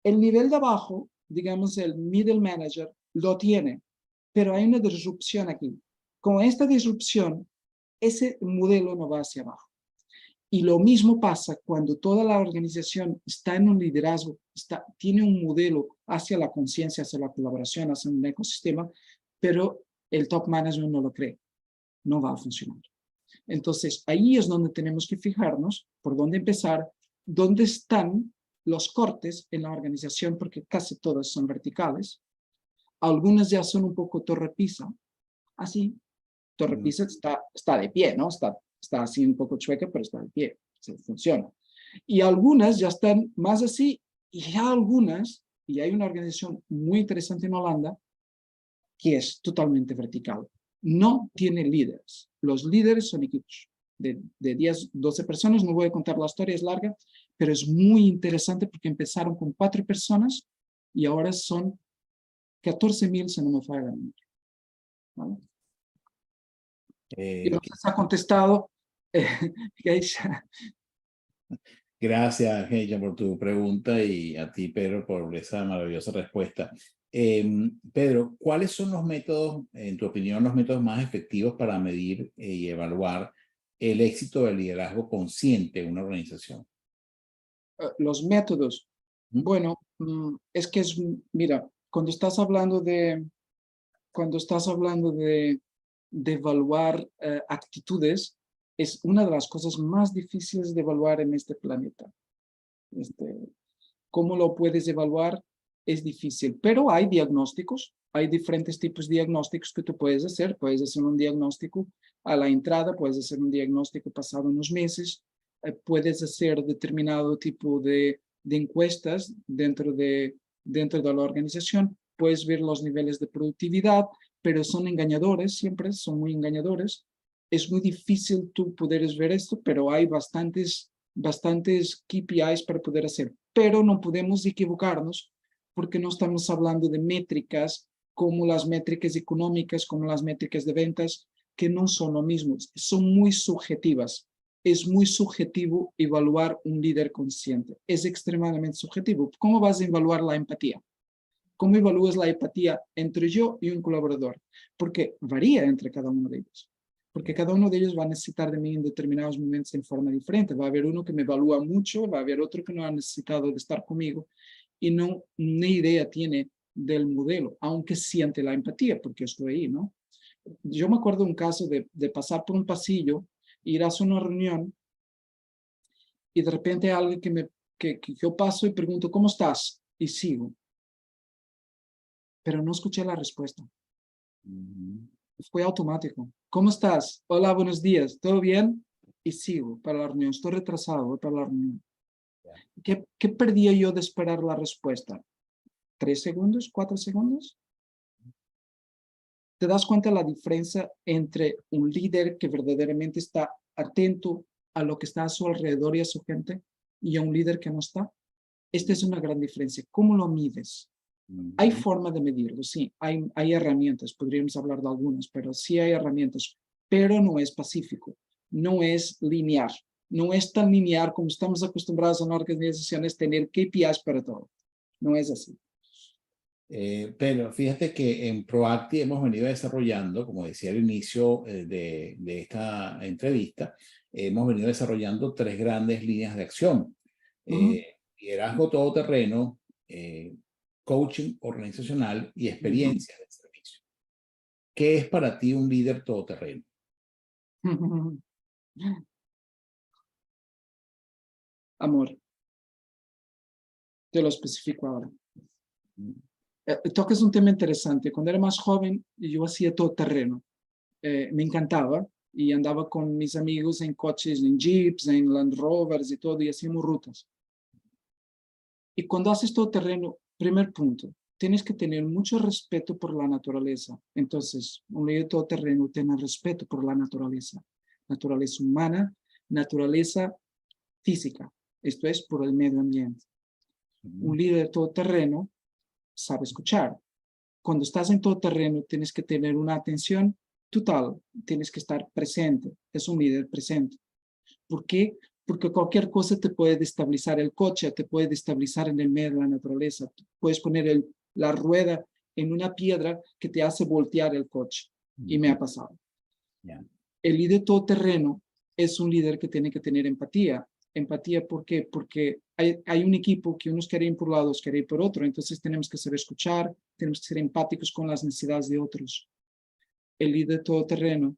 El nivel de abajo, digamos el middle manager, lo tiene, pero hay una disrupción aquí. Con esta disrupción, ese modelo no va hacia abajo. Y lo mismo pasa cuando toda la organización está en un liderazgo, tiene un modelo hacia la conciencia, hacia la colaboración, hacia un ecosistema, pero el top management no lo cree. No va a funcionar. Entonces, ahí es donde tenemos que fijarnos por dónde empezar, dónde están los cortes en la organización, porque casi todas son verticales. Algunas ya son un poco Torre Pisa. Así, Torre Pisa está de pie, ¿no? Está así un poco chueca, pero está de pie. Se funciona. Y algunas ya están más así, y ya algunas, y hay una organización muy interesante en Holanda, que es totalmente vertical. No tiene líderes. Los líderes son equipos de 10, 12 personas. No voy a contar la historia, es larga, pero es muy interesante porque empezaron con 4 personas y ahora son 14,000, si no me falla la memoria. ¿Vale? Y no sé si ha contestado. Gracias, Heija, por tu pregunta y a ti, Pedro, por esa maravillosa respuesta. Pedro, ¿cuáles son los métodos, en tu opinión, los métodos más efectivos para medir y evaluar el éxito del liderazgo consciente en una organización? Los métodos. Bueno, es que mira, cuando estás hablando de evaluar actitudes, es una de las cosas más difíciles de evaluar en este planeta. ¿Cómo lo puedes evaluar? Es difícil, pero hay diagnósticos, hay diferentes tipos de diagnósticos que tú puedes hacer. Puedes hacer un diagnóstico a la entrada, puedes hacer un diagnóstico pasado unos meses, puedes hacer determinado tipo de encuestas dentro de la organización, puedes ver los niveles de productividad, pero son engañadores, siempre son muy engañadores. Es muy difícil tú poder ver esto, pero hay bastantes KPIs para poder hacer, pero no podemos equivocarnos porque no estamos hablando de métricas como las métricas económicas, como las métricas de ventas, que no son lo mismo, son muy subjetivas. Es muy subjetivo evaluar un líder consciente, es extremadamente subjetivo. ¿Cómo vas a evaluar la empatía? ¿Cómo evalúas la empatía entre yo y un colaborador? Porque varía entre cada uno de ellos. Porque cada uno de ellos va a necesitar de mí en determinados momentos en forma diferente. Va a haber uno que me evalúa mucho, va a haber otro que no ha necesitado de estar conmigo y no ni idea tiene del modelo, aunque siente la empatía, porque estoy ahí, ¿no? Yo me acuerdo un caso de pasar por un pasillo, ir a hacer una reunión y de repente alguien que yo paso y pregunto, ¿cómo estás? Y sigo. Pero no escuché la respuesta. Fue automático. ¿Cómo estás? Hola, buenos días. ¿Todo bien? Y sigo para la reunión. Estoy retrasado, voy para la reunión. ¿Qué perdía yo de esperar la respuesta? ¿3 segundos? ¿4 segundos? ¿Te das cuenta la diferencia entre un líder que verdaderamente está atento a lo que está a su alrededor y a su gente y a un líder que no está? Esta es una gran diferencia. ¿Cómo lo mides? Hay forma de medirlo, sí, hay herramientas, podríamos hablar de algunas, pero sí hay herramientas, pero no es pacífico, no es lineal, no es tan lineal como estamos acostumbrados en organizaciones tener KPIs para todo, no es así. Pero fíjate que en Proacti hemos venido desarrollando, como decía al inicio de esta entrevista, hemos venido desarrollando 3 grandes líneas de acción. Liderazgo todoterreno, coaching organizacional y experiencia de servicio. ¿Qué es para ti un líder todoterreno? Amor. Te lo especifico ahora. Tocas un tema interesante. Cuando era más joven, yo hacía todo terreno. Me encantaba y andaba con mis amigos en coches, en jeeps, en Land Rovers y todo, y hacíamos rutas. Y cuando haces todo terreno, primer punto, tienes que tener mucho respeto por la naturaleza. Entonces, un líder todoterreno tiene respeto por la naturaleza. Naturaleza humana, naturaleza física. Esto es por el medio ambiente. Un líder todoterreno sabe escuchar. Cuando estás en todoterreno, tienes que tener una atención total. Tienes que estar presente. Es un líder presente. ¿Por qué? Porque cualquier cosa te puede destabilizar el coche, te puede destabilizar en el medio de la naturaleza. Puedes poner la rueda en una piedra que te hace voltear el coche. Y me ha pasado. El líder todoterreno es un líder que tiene que tener empatía. Empatía, ¿por qué? Porque hay un equipo que unos quieren ir por un lado, otros quieren ir por otro. Entonces tenemos que saber escuchar, tenemos que ser empáticos con las necesidades de otros. El líder todoterreno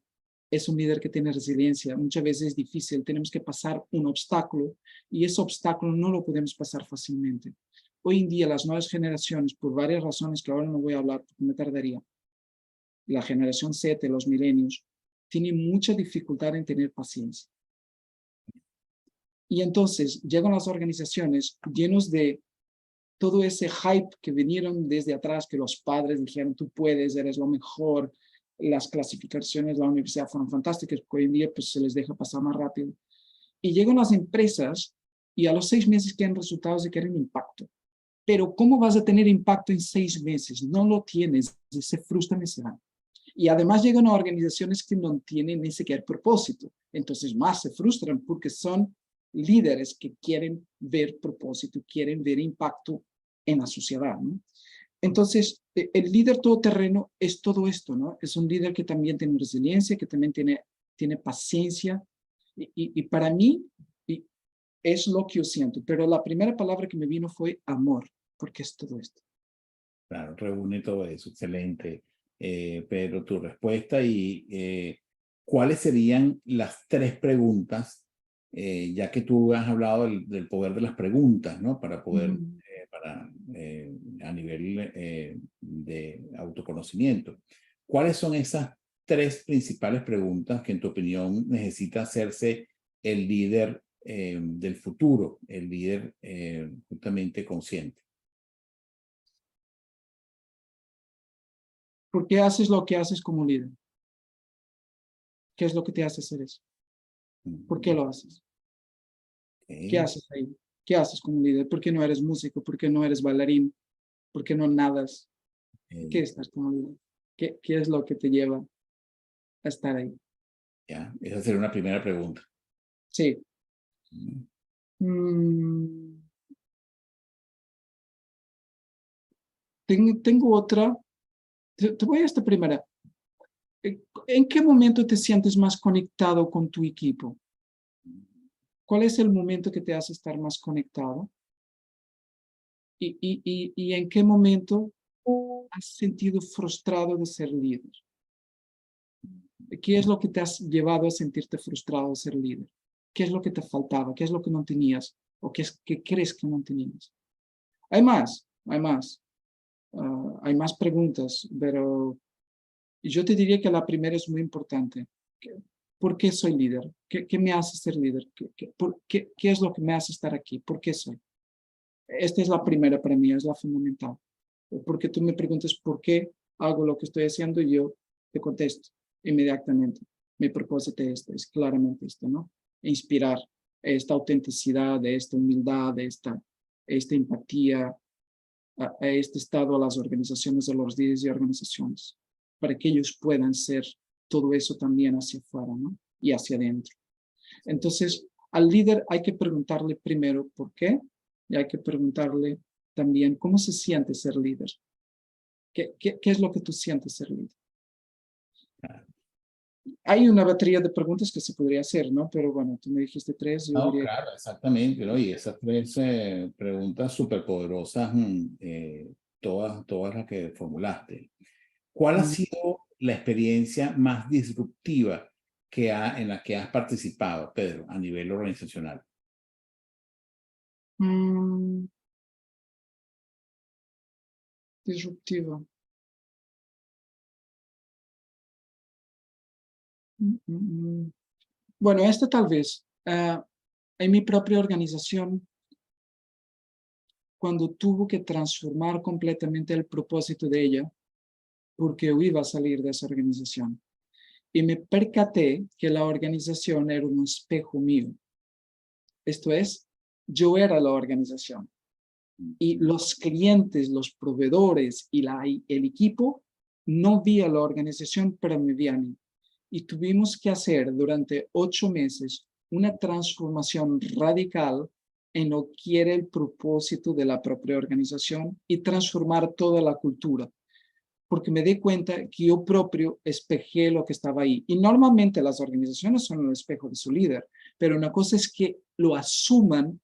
es un líder que tiene resiliencia. Muchas veces es difícil, tenemos que pasar un obstáculo y ese obstáculo no lo podemos pasar fácilmente. Hoy en día las nuevas generaciones, por varias razones que ahora no voy a hablar porque me tardaría, la generación Z, los milenios, tienen mucha dificultad en tener paciencia. Y entonces llegan las organizaciones llenos de todo ese hype que vinieron desde atrás, que los padres dijeron, tú puedes, eres lo mejor. Las clasificaciones de la universidad fueron fantásticas, porque hoy en día pues, se les deja pasar más rápido. Y llegan las empresas y a los 6 meses quieren resultados y quieren impacto. Pero ¿cómo vas a tener impacto en 6 meses? No lo tienes, se frustran y se van. Y además llegan a organizaciones que no tienen ni siquiera propósito. Entonces más se frustran porque son líderes que quieren ver propósito, quieren ver impacto en la sociedad, ¿no? Entonces, el líder todoterreno es todo esto, ¿no? Es un líder que también tiene resiliencia, que también tiene paciencia. Y para mí es lo que yo siento. Pero la primera palabra que me vino fue amor, porque es todo esto. Claro, reúne todo eso. Excelente. Pedro, tu respuesta y ¿cuáles serían las 3 preguntas, ya que tú has hablado del poder de las preguntas, ¿no? Para poder, a nivel de autoconocimiento. ¿Cuáles son esas 3 principales preguntas que en tu opinión necesita hacerse el líder del futuro, el líder justamente consciente? ¿Por qué haces lo que haces como líder? ¿Qué es lo que te hace hacer eso? ¿Por qué lo haces? ¿Qué haces ahí? ¿Qué haces como líder? ¿Por qué no eres músico? ¿Por qué no eres bailarín? ¿Por qué no nadas? ¿Qué estás como líder? ¿Qué es lo que te lleva a estar ahí? Ya, esa sería una primera pregunta. Sí. Tengo otra. Te voy a esta primera. ¿En qué momento te sientes más conectado con tu equipo? ¿Cuál es el momento que te hace estar más conectado? ¿Y en qué momento has sentido frustrado de ser líder? ¿Qué es lo que te has llevado a sentirte frustrado de ser líder? ¿Qué es lo que te faltaba? ¿Qué es lo que no tenías? ¿O qué crees que no tenías? Hay más. Hay más preguntas, pero yo te diría que la primera es muy importante. ¿Por qué soy líder? ¿Qué me hace ser líder? ¿Qué es lo que me hace estar aquí? ¿Por qué soy? Esta es la primera para mí, es la fundamental. Porque tú me preguntas por qué hago lo que estoy haciendo y yo te contesto inmediatamente. Mi propósito es claramente esto, ¿no? Inspirar esta autenticidad, esta humildad, esta empatía, a este estado a las organizaciones, a los líderes y organizaciones, para que ellos puedan ser todo eso también hacia afuera, ¿no? Y hacia adentro. Entonces, al líder hay que preguntarle primero por qué, y hay que preguntarle también cómo se siente ser líder. ¿Qué es lo que tú sientes ser líder? Hay una batería de preguntas que se podría hacer, ¿no? Pero bueno, tú me dijiste 3. No, claro, exactamente, ¿no? Y esas 3 preguntas súper poderosas, todas las que formulaste. ¿Cuál ha sido la experiencia más disruptiva en la que has participado, Pedro, a nivel organizacional? disruptiva. Bueno, esta tal vez. En mi propia organización, cuando tuvo que transformar completamente el propósito de ella, porque yo iba a salir de esa organización. Y me percaté que la organización era un espejo mío. Esto es, yo era la organización. Y los clientes, los proveedores y el equipo no veían la organización, pero me veían a mí. Y tuvimos que hacer durante 8 meses una transformación radical en lo que era el propósito de la propia organización y transformar toda la cultura. Porque me di cuenta que yo propio espejé lo que estaba ahí. Y normalmente las organizaciones son el espejo de su líder, pero una cosa es que lo asuman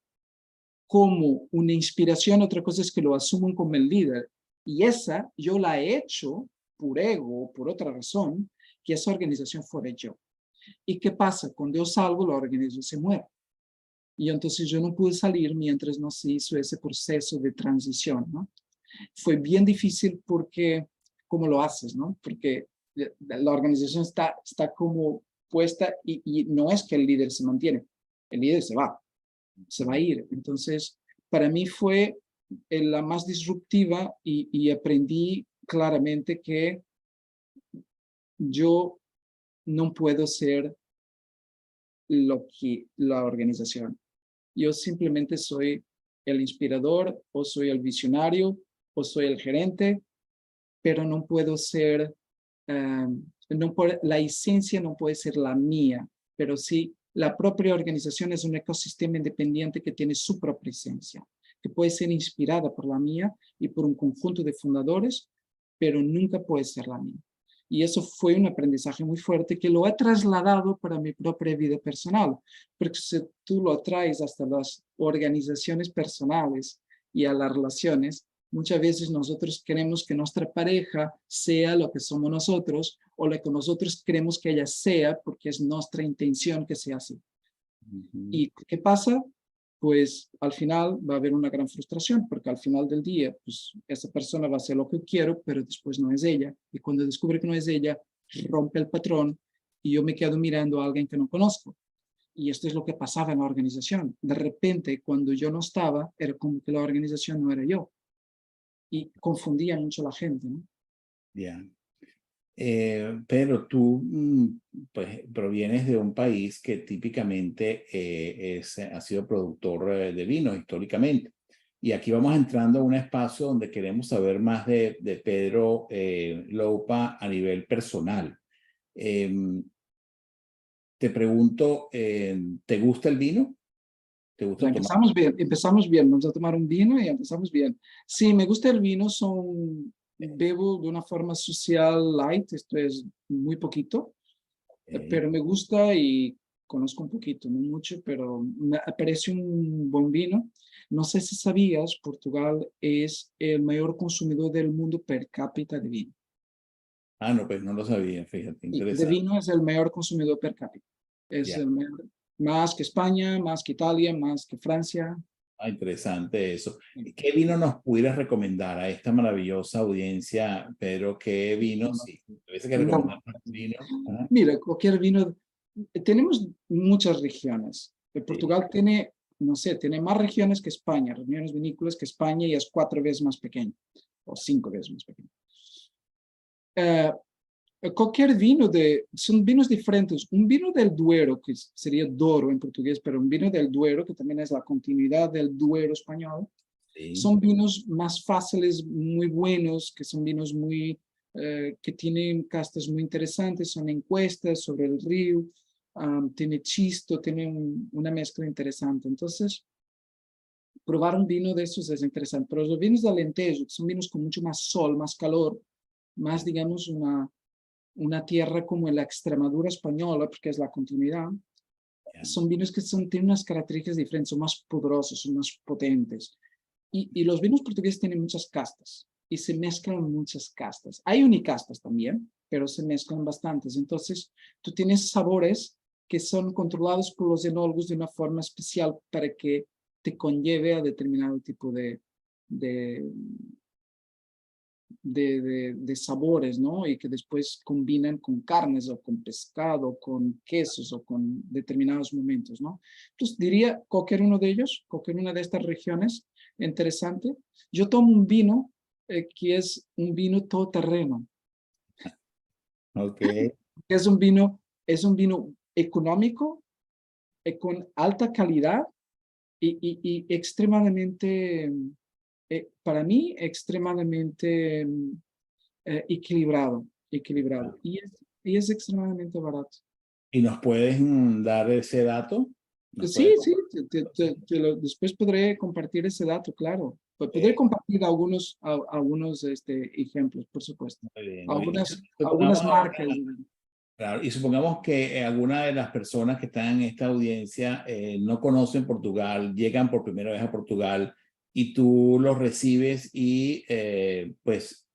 como una inspiración, otra cosa es que lo asuman como el líder. Y esa yo la he hecho por ego o por otra razón, que esa organización fuera yo. ¿Y qué pasa? Cuando yo salgo, la organización se muere. Y entonces yo no pude salir mientras no se hizo ese proceso de transición, ¿no? Fue bien difícil porque, ¿cómo lo haces, no? Porque la organización está como puesta y no es que el líder se mantiene, el líder se va a ir. Entonces, para mí fue la más disruptiva y aprendí claramente que yo no puedo ser lo que la organización. Yo simplemente soy el inspirador, o soy el visionario, o soy el gerente, pero no puedo ser, la esencia no puede ser la mía, pero sí la propia organización es un ecosistema independiente que tiene su propia esencia, que puede ser inspirada por la mía y por un conjunto de fundadores, pero nunca puede ser la mía. Y eso fue un aprendizaje muy fuerte que lo he trasladado para mi propia vida personal, porque si tú lo traes hasta las organizaciones personales y a las relaciones, muchas veces nosotros queremos que nuestra pareja sea lo que somos nosotros o lo que nosotros queremos que ella sea porque es nuestra intención que sea así. ¿Y qué pasa? Pues al final va a haber una gran frustración porque al final del día, pues esa persona va a hacer lo que quiero, pero después no es ella. Y cuando descubre que no es ella, rompe el patrón y yo me quedo mirando a alguien que no conozco. Y esto es lo que pasaba en la organización. De repente, cuando yo no estaba, era como que la organización no era yo. Y confundía mucho a la gente, ¿no? Ya. Pero tú pues, provienes de un país que típicamente ha sido productor de vino históricamente. Y aquí vamos entrando a un espacio donde queremos saber más de Pedro Loupa a nivel personal. Te pregunto, ¿te gusta el vino? ¿Te gusta tomar? Empezamos bien, vamos a tomar un vino y empezamos bien. Sí, me gusta el vino, bebo de una forma social light, esto es muy poquito, pero me gusta y conozco un poquito, no mucho, pero me parece un buen vino. No sé si sabías, Portugal es el mayor consumidor del mundo per cápita de vino. Ah, no, pues no lo sabía, fíjate, Y de interesante. vino es el mayor consumidor per cápita. Es Ya. el mayor, más que España, más que Italia, más que Francia. Ah, interesante eso. ¿Qué vino nos pudieras recomendar a esta maravillosa audiencia, Pedro? ¿Qué vino? Si tuviese que recomendar un vino. Ajá. Mira, cualquier vino, tenemos muchas regiones. Portugal tiene, no sé, tiene más regiones que España, regiones vinícolas que España y es 4 veces más pequeño, o 5 veces más pequeño. Cualquier vino son vinos diferentes. Un vino del Duero, que sería Douro en portugués, pero un vino del Duero, que también es la continuidad del Duero español, Sí. son vinos más fáciles, muy buenos, que son vinos que tienen castas muy interesantes, son encuestas sobre el río, tiene chisto, tiene una mezcla interesante. Entonces, probar un vino de esos es interesante. Pero los vinos de Alentejo, que son vinos con mucho más sol, más calor, más, digamos, una tierra como la Extremadura española, porque es la continuidad, son vinos que tienen unas características diferentes, son más poderosos, son más potentes. Y los vinos portugueses tienen muchas castas y se mezclan muchas castas. Hay unicastas también, pero se mezclan bastantes. Entonces, tú tienes sabores que son controlados por los enólogos de una forma especial para que te conlleve a determinado tipo de de sabores, ¿no? Y que después combinan con carnes o con pescado, con quesos o con determinados momentos, ¿no? Entonces diría cualquier uno de ellos, cualquier una de estas regiones, interesante. Yo tomo un vino que es un vino todoterreno. Ok. Es un vino económico, con alta calidad y extremadamente, para mí, extremadamente equilibrado. Y es extremadamente barato. ¿Y nos puedes dar ese dato? ¿Nos Sí, puedes sí, compartir? después podré compartir ese dato, claro. Podré Eh, compartir algunos ejemplos, por supuesto. Muy bien, muy bien. Algunas Supongamos marcas. claro, y supongamos que alguna de las personas que están en esta audiencia no conocen Portugal, llegan por primera vez a Portugal y tú los recibes y pues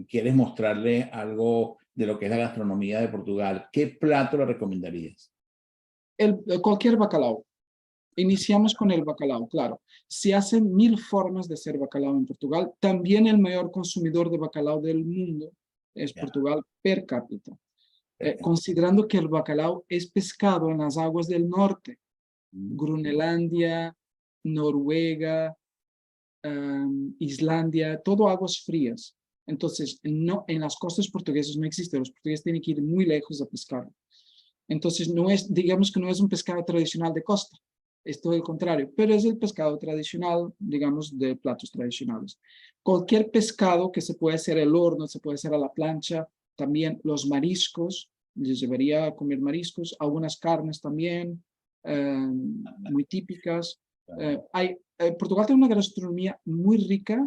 quieres mostrarle algo de lo que es la gastronomía de Portugal. ¿Qué plato le recomendarías? Cualquier bacalao. Iniciamos con el bacalao, claro. Se hacen 1000 formas de hacer bacalao en Portugal. También el mayor consumidor de bacalao del mundo es Ya, Portugal per cápita. perfecto. Considerando que el bacalao es pescado en las aguas del norte, Mm, Groenlandia, Noruega, Islandia, todo aguas frías. Entonces, no, en las costas portuguesas no existe. Los portugueses tienen que ir muy lejos a pescar. Entonces, no es, digamos que no es un pescado tradicional de costa. Es todo el contrario, pero es el pescado tradicional, digamos, de platos tradicionales. Cualquier pescado que se puede hacer al horno, se puede hacer a la plancha, también los mariscos, les llevaría a comer mariscos, algunas carnes también, muy típicas. Portugal tiene una gastronomía muy rica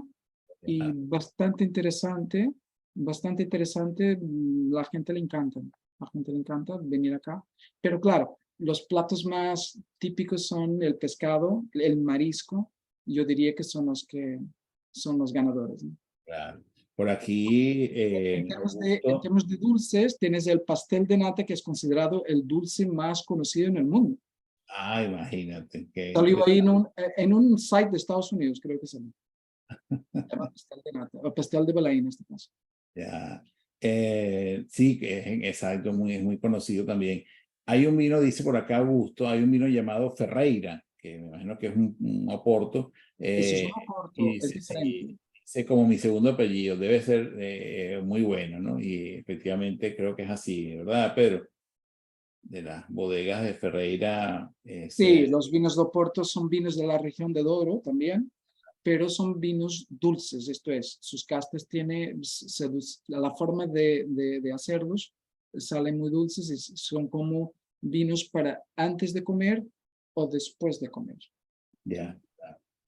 y bastante interesante, la gente le encanta. La gente le encanta venir acá. Pero claro, los platos más típicos son el pescado, el marisco. Yo diría que son los ganadores, ¿no? claro. Por aquí, En Augusto. términos de dulces, tienes el pastel de nata, que es considerado el dulce más conocido en el mundo. Imagínate, qué Salió ahí interesante. en un site de Estados Unidos, creo que se llama pastel de nata, o pastel de Belén en este caso. Ya. Sí, que es exacto, es muy conocido también. Hay un vino, dice por acá Augusto, hay un vino llamado Ferreira, que me imagino que es un Oporto, Ese es un y Oporto, es dice, diferente. sí, dice como mi segundo apellido, debe ser muy bueno, ¿no? Y efectivamente creo que es así, ¿verdad, Pedro? De las bodegas de Ferreira, Sí, los vinos de Oporto son vinos de la región de Douro también, pero son vinos dulces, esto es, sus castas tienen, la forma de hacerlos salen muy dulces y son como vinos para antes de comer o después de comer. ya.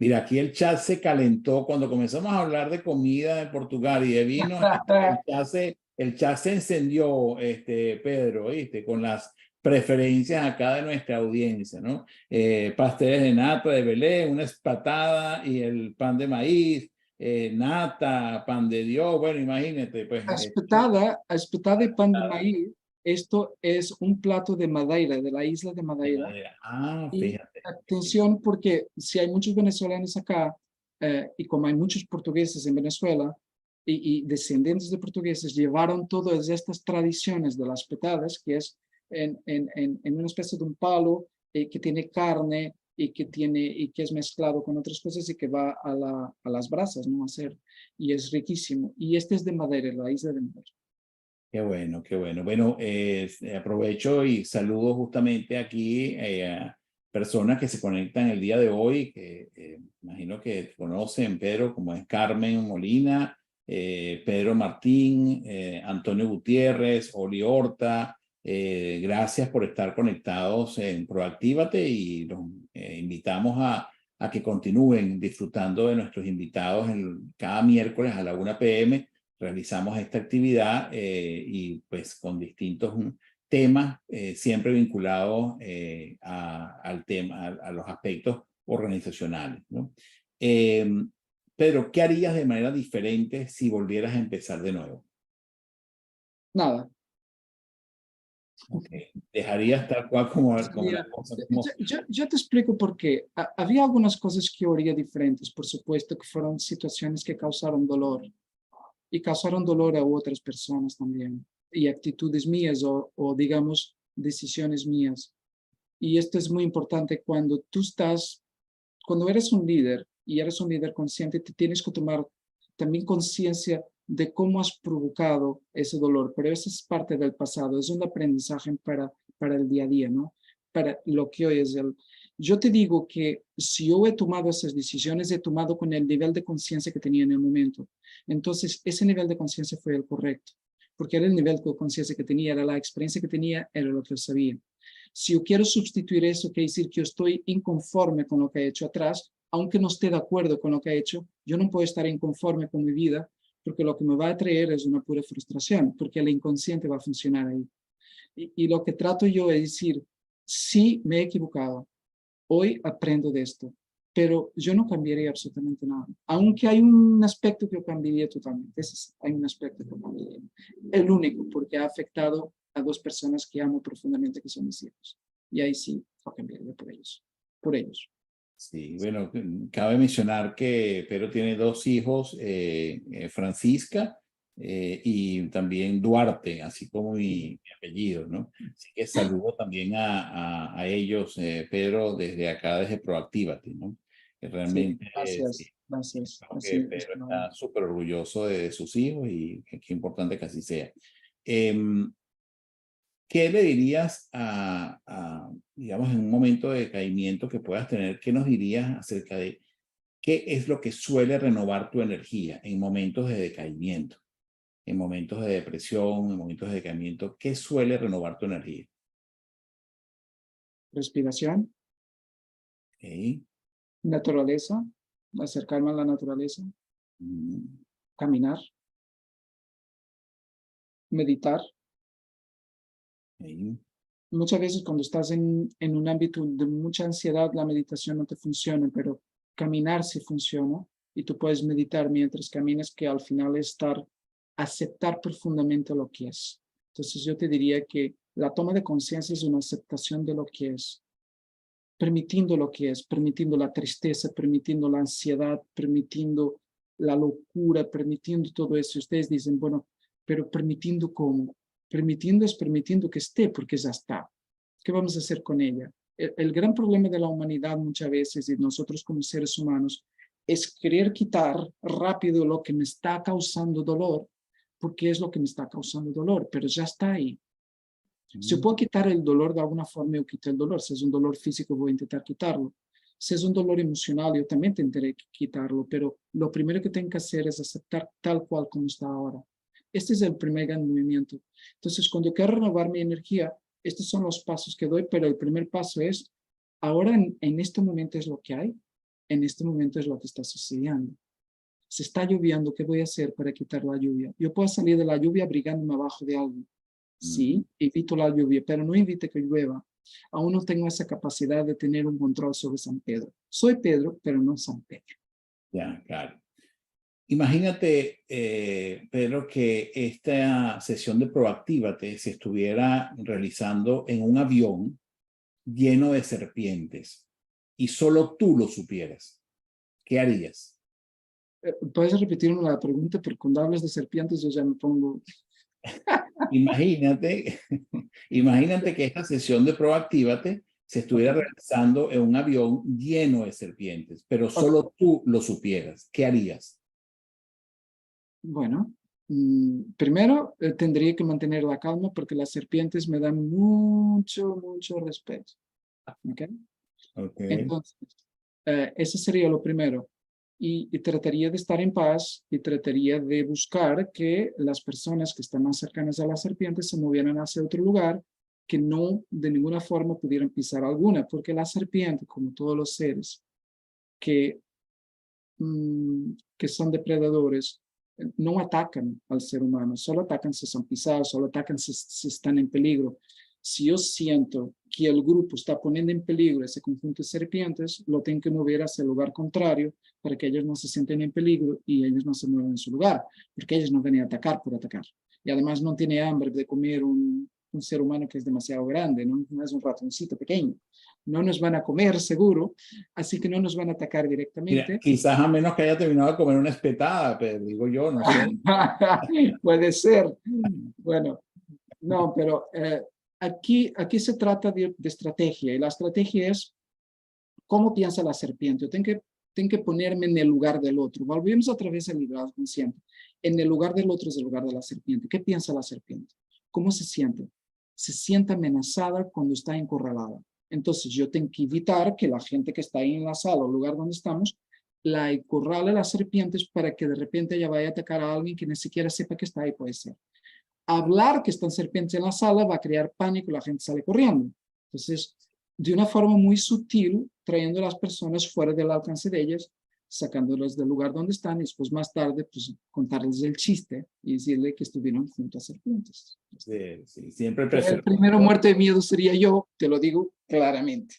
Mira, aquí el chat se calentó cuando comenzamos a hablar de comida en Portugal y de vino. El chat se encendió, Pedro, ¿viste? Con las preferencias acá de nuestra audiencia, ¿no? Pasteles de nata de Belén, una espatada y el pan de maíz, nata, pan de Dios. Bueno, imagínate, pues. Espetada y pan de maíz, esto es un plato de Madeira, de la isla de De Madeira. madera. Y Fíjate. atención, porque si hay muchos venezolanos acá, y como hay muchos portugueses en Venezuela, y descendientes de portugueses, llevaron todas estas tradiciones de las petadas, que es en una especie de un palo que tiene carne y que es mezclado con otras cosas y que va a las brasas, ¿no? A hacer, y es riquísimo. Y este es de Madeira, la isla de Madeira. Qué bueno, qué bueno. Bueno, aprovecho y saludo justamente aquí a personas que se conectan el día de hoy, que imagino que conocen Pedro, como es Carmen Molina, Pedro Martín, Antonio Gutiérrez, Oli Horta. Gracias por estar conectados en Proactívate y los invitamos a que continúen disfrutando de nuestros invitados cada miércoles a la 1 p.m. Realizamos esta actividad y pues con distintos temas siempre vinculados al tema, a los aspectos organizacionales, ¿no? Pedro, ¿qué harías de manera diferente si volvieras a empezar de nuevo? Nada. Okay. ¿Dejarías tal cual como la cosa? Yo te explico por qué. Había algunas cosas que yo haría diferentes, por supuesto, que fueron situaciones que causaron dolor. y causaron dolor a otras personas también, y actitudes mías o digamos, decisiones mías. Y esto es muy importante cuando cuando eres un líder y eres un líder consciente, te tienes que tomar también conciencia de cómo has provocado ese dolor, pero eso es parte del pasado, es un aprendizaje para el día a día, ¿no? Para lo que hoy es Yo te digo que si yo he tomado esas decisiones, he tomado con el nivel de conciencia que tenía en el momento. Entonces, ese nivel de conciencia fue el correcto, porque era el nivel de conciencia que tenía, era la experiencia que tenía, era lo que sabía. Si yo quiero sustituir eso, quiere decir que yo estoy inconforme con lo que he hecho atrás, aunque no esté de acuerdo con lo que he hecho, yo no puedo estar inconforme con mi vida, porque lo que me va a traer es una pura frustración, porque el inconsciente va a funcionar ahí. Y lo que trato yo es decir, sí me he equivocado, hoy aprendo de esto, pero yo no cambiaría absolutamente nada. Aunque hay un aspecto que yo cambiaría totalmente, hay un aspecto que cambiaría. El único, porque ha afectado a dos personas que amo profundamente, que son mis hijos. Y ahí sí, lo cambiaría por ellos. Por ellos. Sí, bueno, cabe mencionar que Pedro tiene dos hijos, Francisca y también Duarte, así como mi apellido, ¿no? Así que saludo también a ellos, Pedro, desde acá, desde Proactívate, ¿no? Que realmente Sí, gracias, sí, gracias. creo Así que es, Pedro no. está súper orgulloso de sus hijos y qué importante que así sea. ¿Qué le dirías digamos, en un momento de decaimiento que puedas tener? ¿Qué nos dirías acerca de qué es lo que suele renovar tu energía en momentos de decaimiento, en momentos de depresión, en momentos de decaimiento? ¿Qué suele renovar tu energía? Respiración, ¿Okay? naturaleza, acercarme a la naturaleza, Mm, caminar, meditar. okay. Muchas veces cuando estás en un ámbito de mucha ansiedad, la meditación no te funciona, pero caminar sí funciona y tú puedes meditar mientras caminas, que al final es aceptar profundamente lo que es. Entonces yo te diría que la toma de conciencia es una aceptación de lo que es, permitiendo lo que es, permitiendo la tristeza, permitiendo la ansiedad, permitiendo la locura, permitiendo todo eso. Ustedes dicen, bueno, pero permitiendo cómo. Permitiendo es permitiendo que esté, porque ya está. ¿Qué vamos a hacer con ella? El gran problema de la humanidad muchas veces, y nosotros como seres humanos, es querer quitar rápido lo que me está causando dolor, porque es lo que me está causando dolor, pero ya está ahí. Si yo puedo quitar el dolor de alguna forma, yo quito el dolor. Si es un dolor físico, voy a intentar quitarlo. Si es un dolor emocional, yo también tendré que quitarlo, pero lo primero que tengo que hacer es aceptar tal cual como está ahora. Este es el primer gran movimiento. Entonces, cuando quiero renovar mi energía, estos son los pasos que doy, pero el primer paso es, ahora en este momento es lo que hay, en este momento es lo que está sucediendo. Si está lloviendo, ¿qué voy a hacer para quitar la lluvia? Yo puedo salir de la lluvia abrigándome abajo de algo. Sí, evito la lluvia, pero no evite que llueva. Aún no tengo esa capacidad de tener un control sobre San Pedro. Soy Pedro, pero no San Pedro. Ya, claro. Imagínate, Pedro, que esta sesión de Proactívate se estuviera realizando en un avión lleno de serpientes y solo tú lo supieras. ¿Qué harías? ¿Puedes repetirme la pregunta? Porque cuando hablas de serpientes yo ya me pongo... Imagínate, imagínate que esta sesión de Proactívate se estuviera realizando en un avión lleno de serpientes, pero solo tú lo supieras. ¿Qué harías? Bueno, primero tendría que mantener la calma porque las serpientes me dan mucho, mucho respeto. ¿Okay? Okay. Entonces, eso sería lo primero. Y trataría de estar en paz y trataría de buscar que las personas que están más cercanas a las serpientes se movieran hacia otro lugar, que no de ninguna forma pudieran pisar alguna, porque la serpiente, como todos los seres que, que son depredadores, no atacan al ser humano, solo atacan si son pisados, solo atacan si están en peligro. Si yo siento que el grupo está poniendo en peligro ese conjunto de serpientes, lo tengo que mover hacia el lugar contrario para que ellos no se sienten en peligro y ellos no se muevan en su lugar, porque ellos no vienen a atacar por atacar. Y además no tiene hambre de comer un ser humano que es demasiado grande, no es un ratoncito pequeño. no nos van a comer seguro, así que no nos van a atacar Mira, directamente. quizás a menos que haya terminado de comer una espetada, pero digo yo, no sé. Puede ser. Bueno, no, pero aquí se trata de estrategia, y la estrategia es cómo piensa la serpiente. Tengo que ponerme en el lugar del otro. Volvemos otra vez al liderazgo consciente. En el lugar del otro es el lugar de la serpiente. ¿Qué piensa la serpiente? ¿Cómo se siente? Se siente amenazada cuando está encorralada. Entonces yo tengo que evitar que la gente que está ahí en la sala o lugar donde estamos la encorrale a las serpientes para que de repente ella vaya a atacar a alguien que ni siquiera sepa que está ahí, puede ser. Hablar que están serpientes en la sala va a crear pánico y la gente sale corriendo. Entonces, de una forma muy sutil, trayendo a las personas fuera del alcance de ellas, sacándolas del lugar donde están y después más tarde pues, contarles el chiste y decirle que estuvieron junto a serpientes. Sí, sí, siempre El primero muerto de miedo sería yo, te lo digo claramente.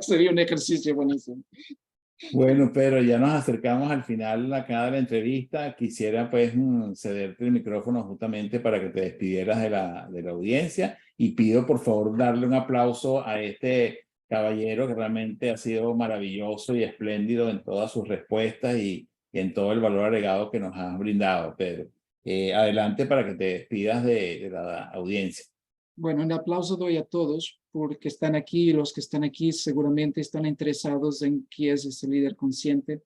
Sería un ejercicio buenísimo. Bueno, Pedro, ya nos acercamos al final acá de la entrevista. Quisiera pues cederte el micrófono justamente para que te despidieras de la audiencia y pido por favor darle un aplauso a este caballero que realmente ha sido maravilloso y espléndido en todas sus respuestas y en todo el valor agregado que nos has brindado, Pedro. Adelante para que te despidas de la audiencia. Bueno, un aplauso doy a todos porque están aquí y los que están aquí seguramente están interesados en qué es ese líder consciente.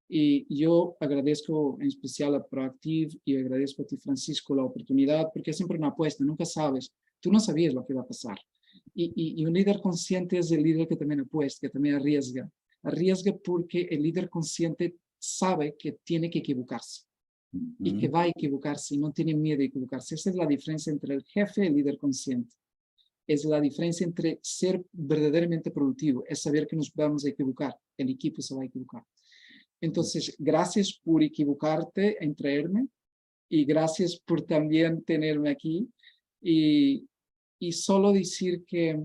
Y yo agradezco en especial a Proactive y agradezco a ti, Francisco, la oportunidad, porque es siempre una apuesta, nunca sabes. Tú no sabías lo que va a pasar. Y un líder consciente es el líder que también apuesta, que también arriesga. Arriesga porque el líder consciente sabe que tiene que equivocarse. Y que va a equivocarse y no tiene miedo de equivocarse. Esa es la diferencia entre el jefe y el líder consciente. Es la diferencia entre ser verdaderamente productivo, es saber que nos vamos a equivocar, el equipo se va a equivocar. Entonces, gracias por equivocarte en traerme y gracias por también tenerme aquí y solo decir que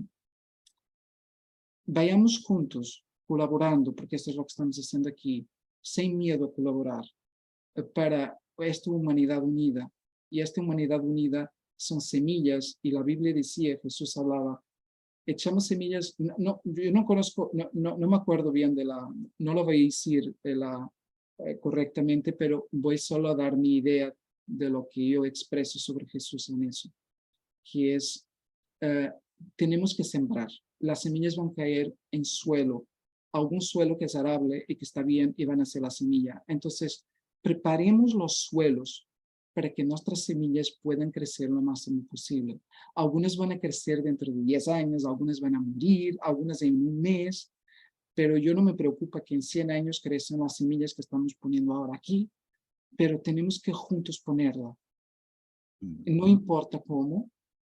vayamos juntos colaborando, porque esto es lo que estamos haciendo aquí, sin miedo a colaborar para esta humanidad unida. Y esta humanidad unida son semillas, y la Biblia decía, Jesús hablaba, echamos semillas, yo no conozco, no me acuerdo bien no lo voy a decir correctamente, pero voy solo a dar mi idea de lo que yo expreso sobre Jesús en eso, que es, tenemos que sembrar, las semillas van a caer en suelo, algún suelo que es arable y que está bien y van a ser la semilla. Entonces, preparemos los suelos para que nuestras semillas puedan crecer lo más posible. Algunas van a crecer dentro de 10 años, algunas van a morir, algunas en un mes, pero yo no me preocupa que en 100 años crezcan las semillas que estamos poniendo ahora aquí, pero tenemos que juntos ponerla. No importa cómo,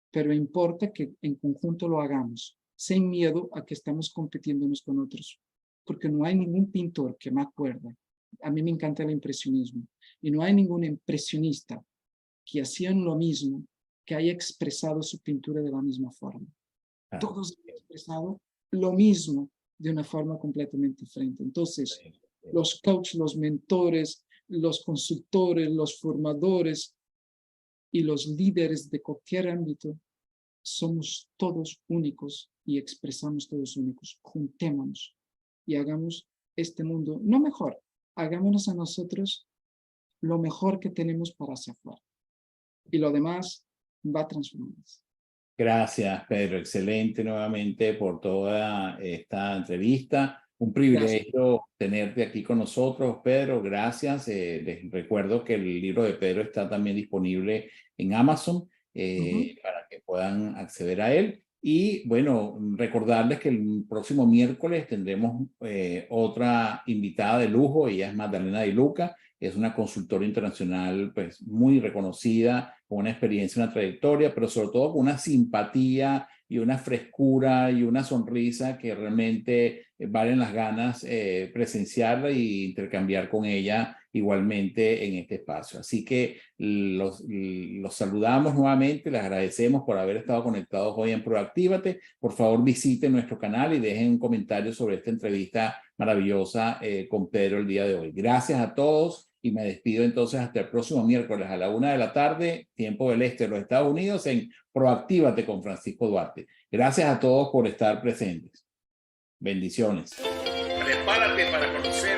pero importa que en conjunto lo hagamos, sin miedo a que estamos compitiendo unos con otros, porque no hay ningún pintor que me acuerde. A mí me encanta el impresionismo y no hay ningún impresionista que hacían lo mismo, que haya expresado su pintura de la misma forma. Todos han expresado lo mismo de una forma completamente diferente. Entonces, los coaches, los mentores, los consultores, los formadores y los líderes de cualquier ámbito, somos todos únicos y expresamos todos únicos. Juntémonos y hagamos este mundo, no mejor, hagámonos a nosotros lo mejor que tenemos para hacia afuera. Y lo demás va a transformarnos. Gracias, Pedro. Excelente nuevamente por toda esta entrevista. Un privilegio tenerte aquí con nosotros, Pedro. Gracias. Les recuerdo que el libro de Pedro está también disponible en Amazon para que puedan acceder a él. Y bueno, recordarles que el próximo miércoles tendremos otra invitada de lujo. Ella es Magdalena Di Luca. Es una consultora internacional pues, muy reconocida, con una experiencia, una trayectoria, pero sobre todo con una simpatía y una frescura y una sonrisa que realmente valen las ganas presenciarla e intercambiar con ella igualmente en este espacio. Así que los saludamos nuevamente, les agradecemos por haber estado conectados hoy en Proactívate. Por favor, visiten nuestro canal y dejen un comentario sobre esta entrevista maravillosa con Pedro el día de hoy. Gracias a todos. y me despido entonces hasta el próximo miércoles a la 1:00 p.m, tiempo del este de los Estados Unidos, en Proactívate con Francisco Duarte. Gracias a todos por estar presentes. Bendiciones. Prepárate para conocer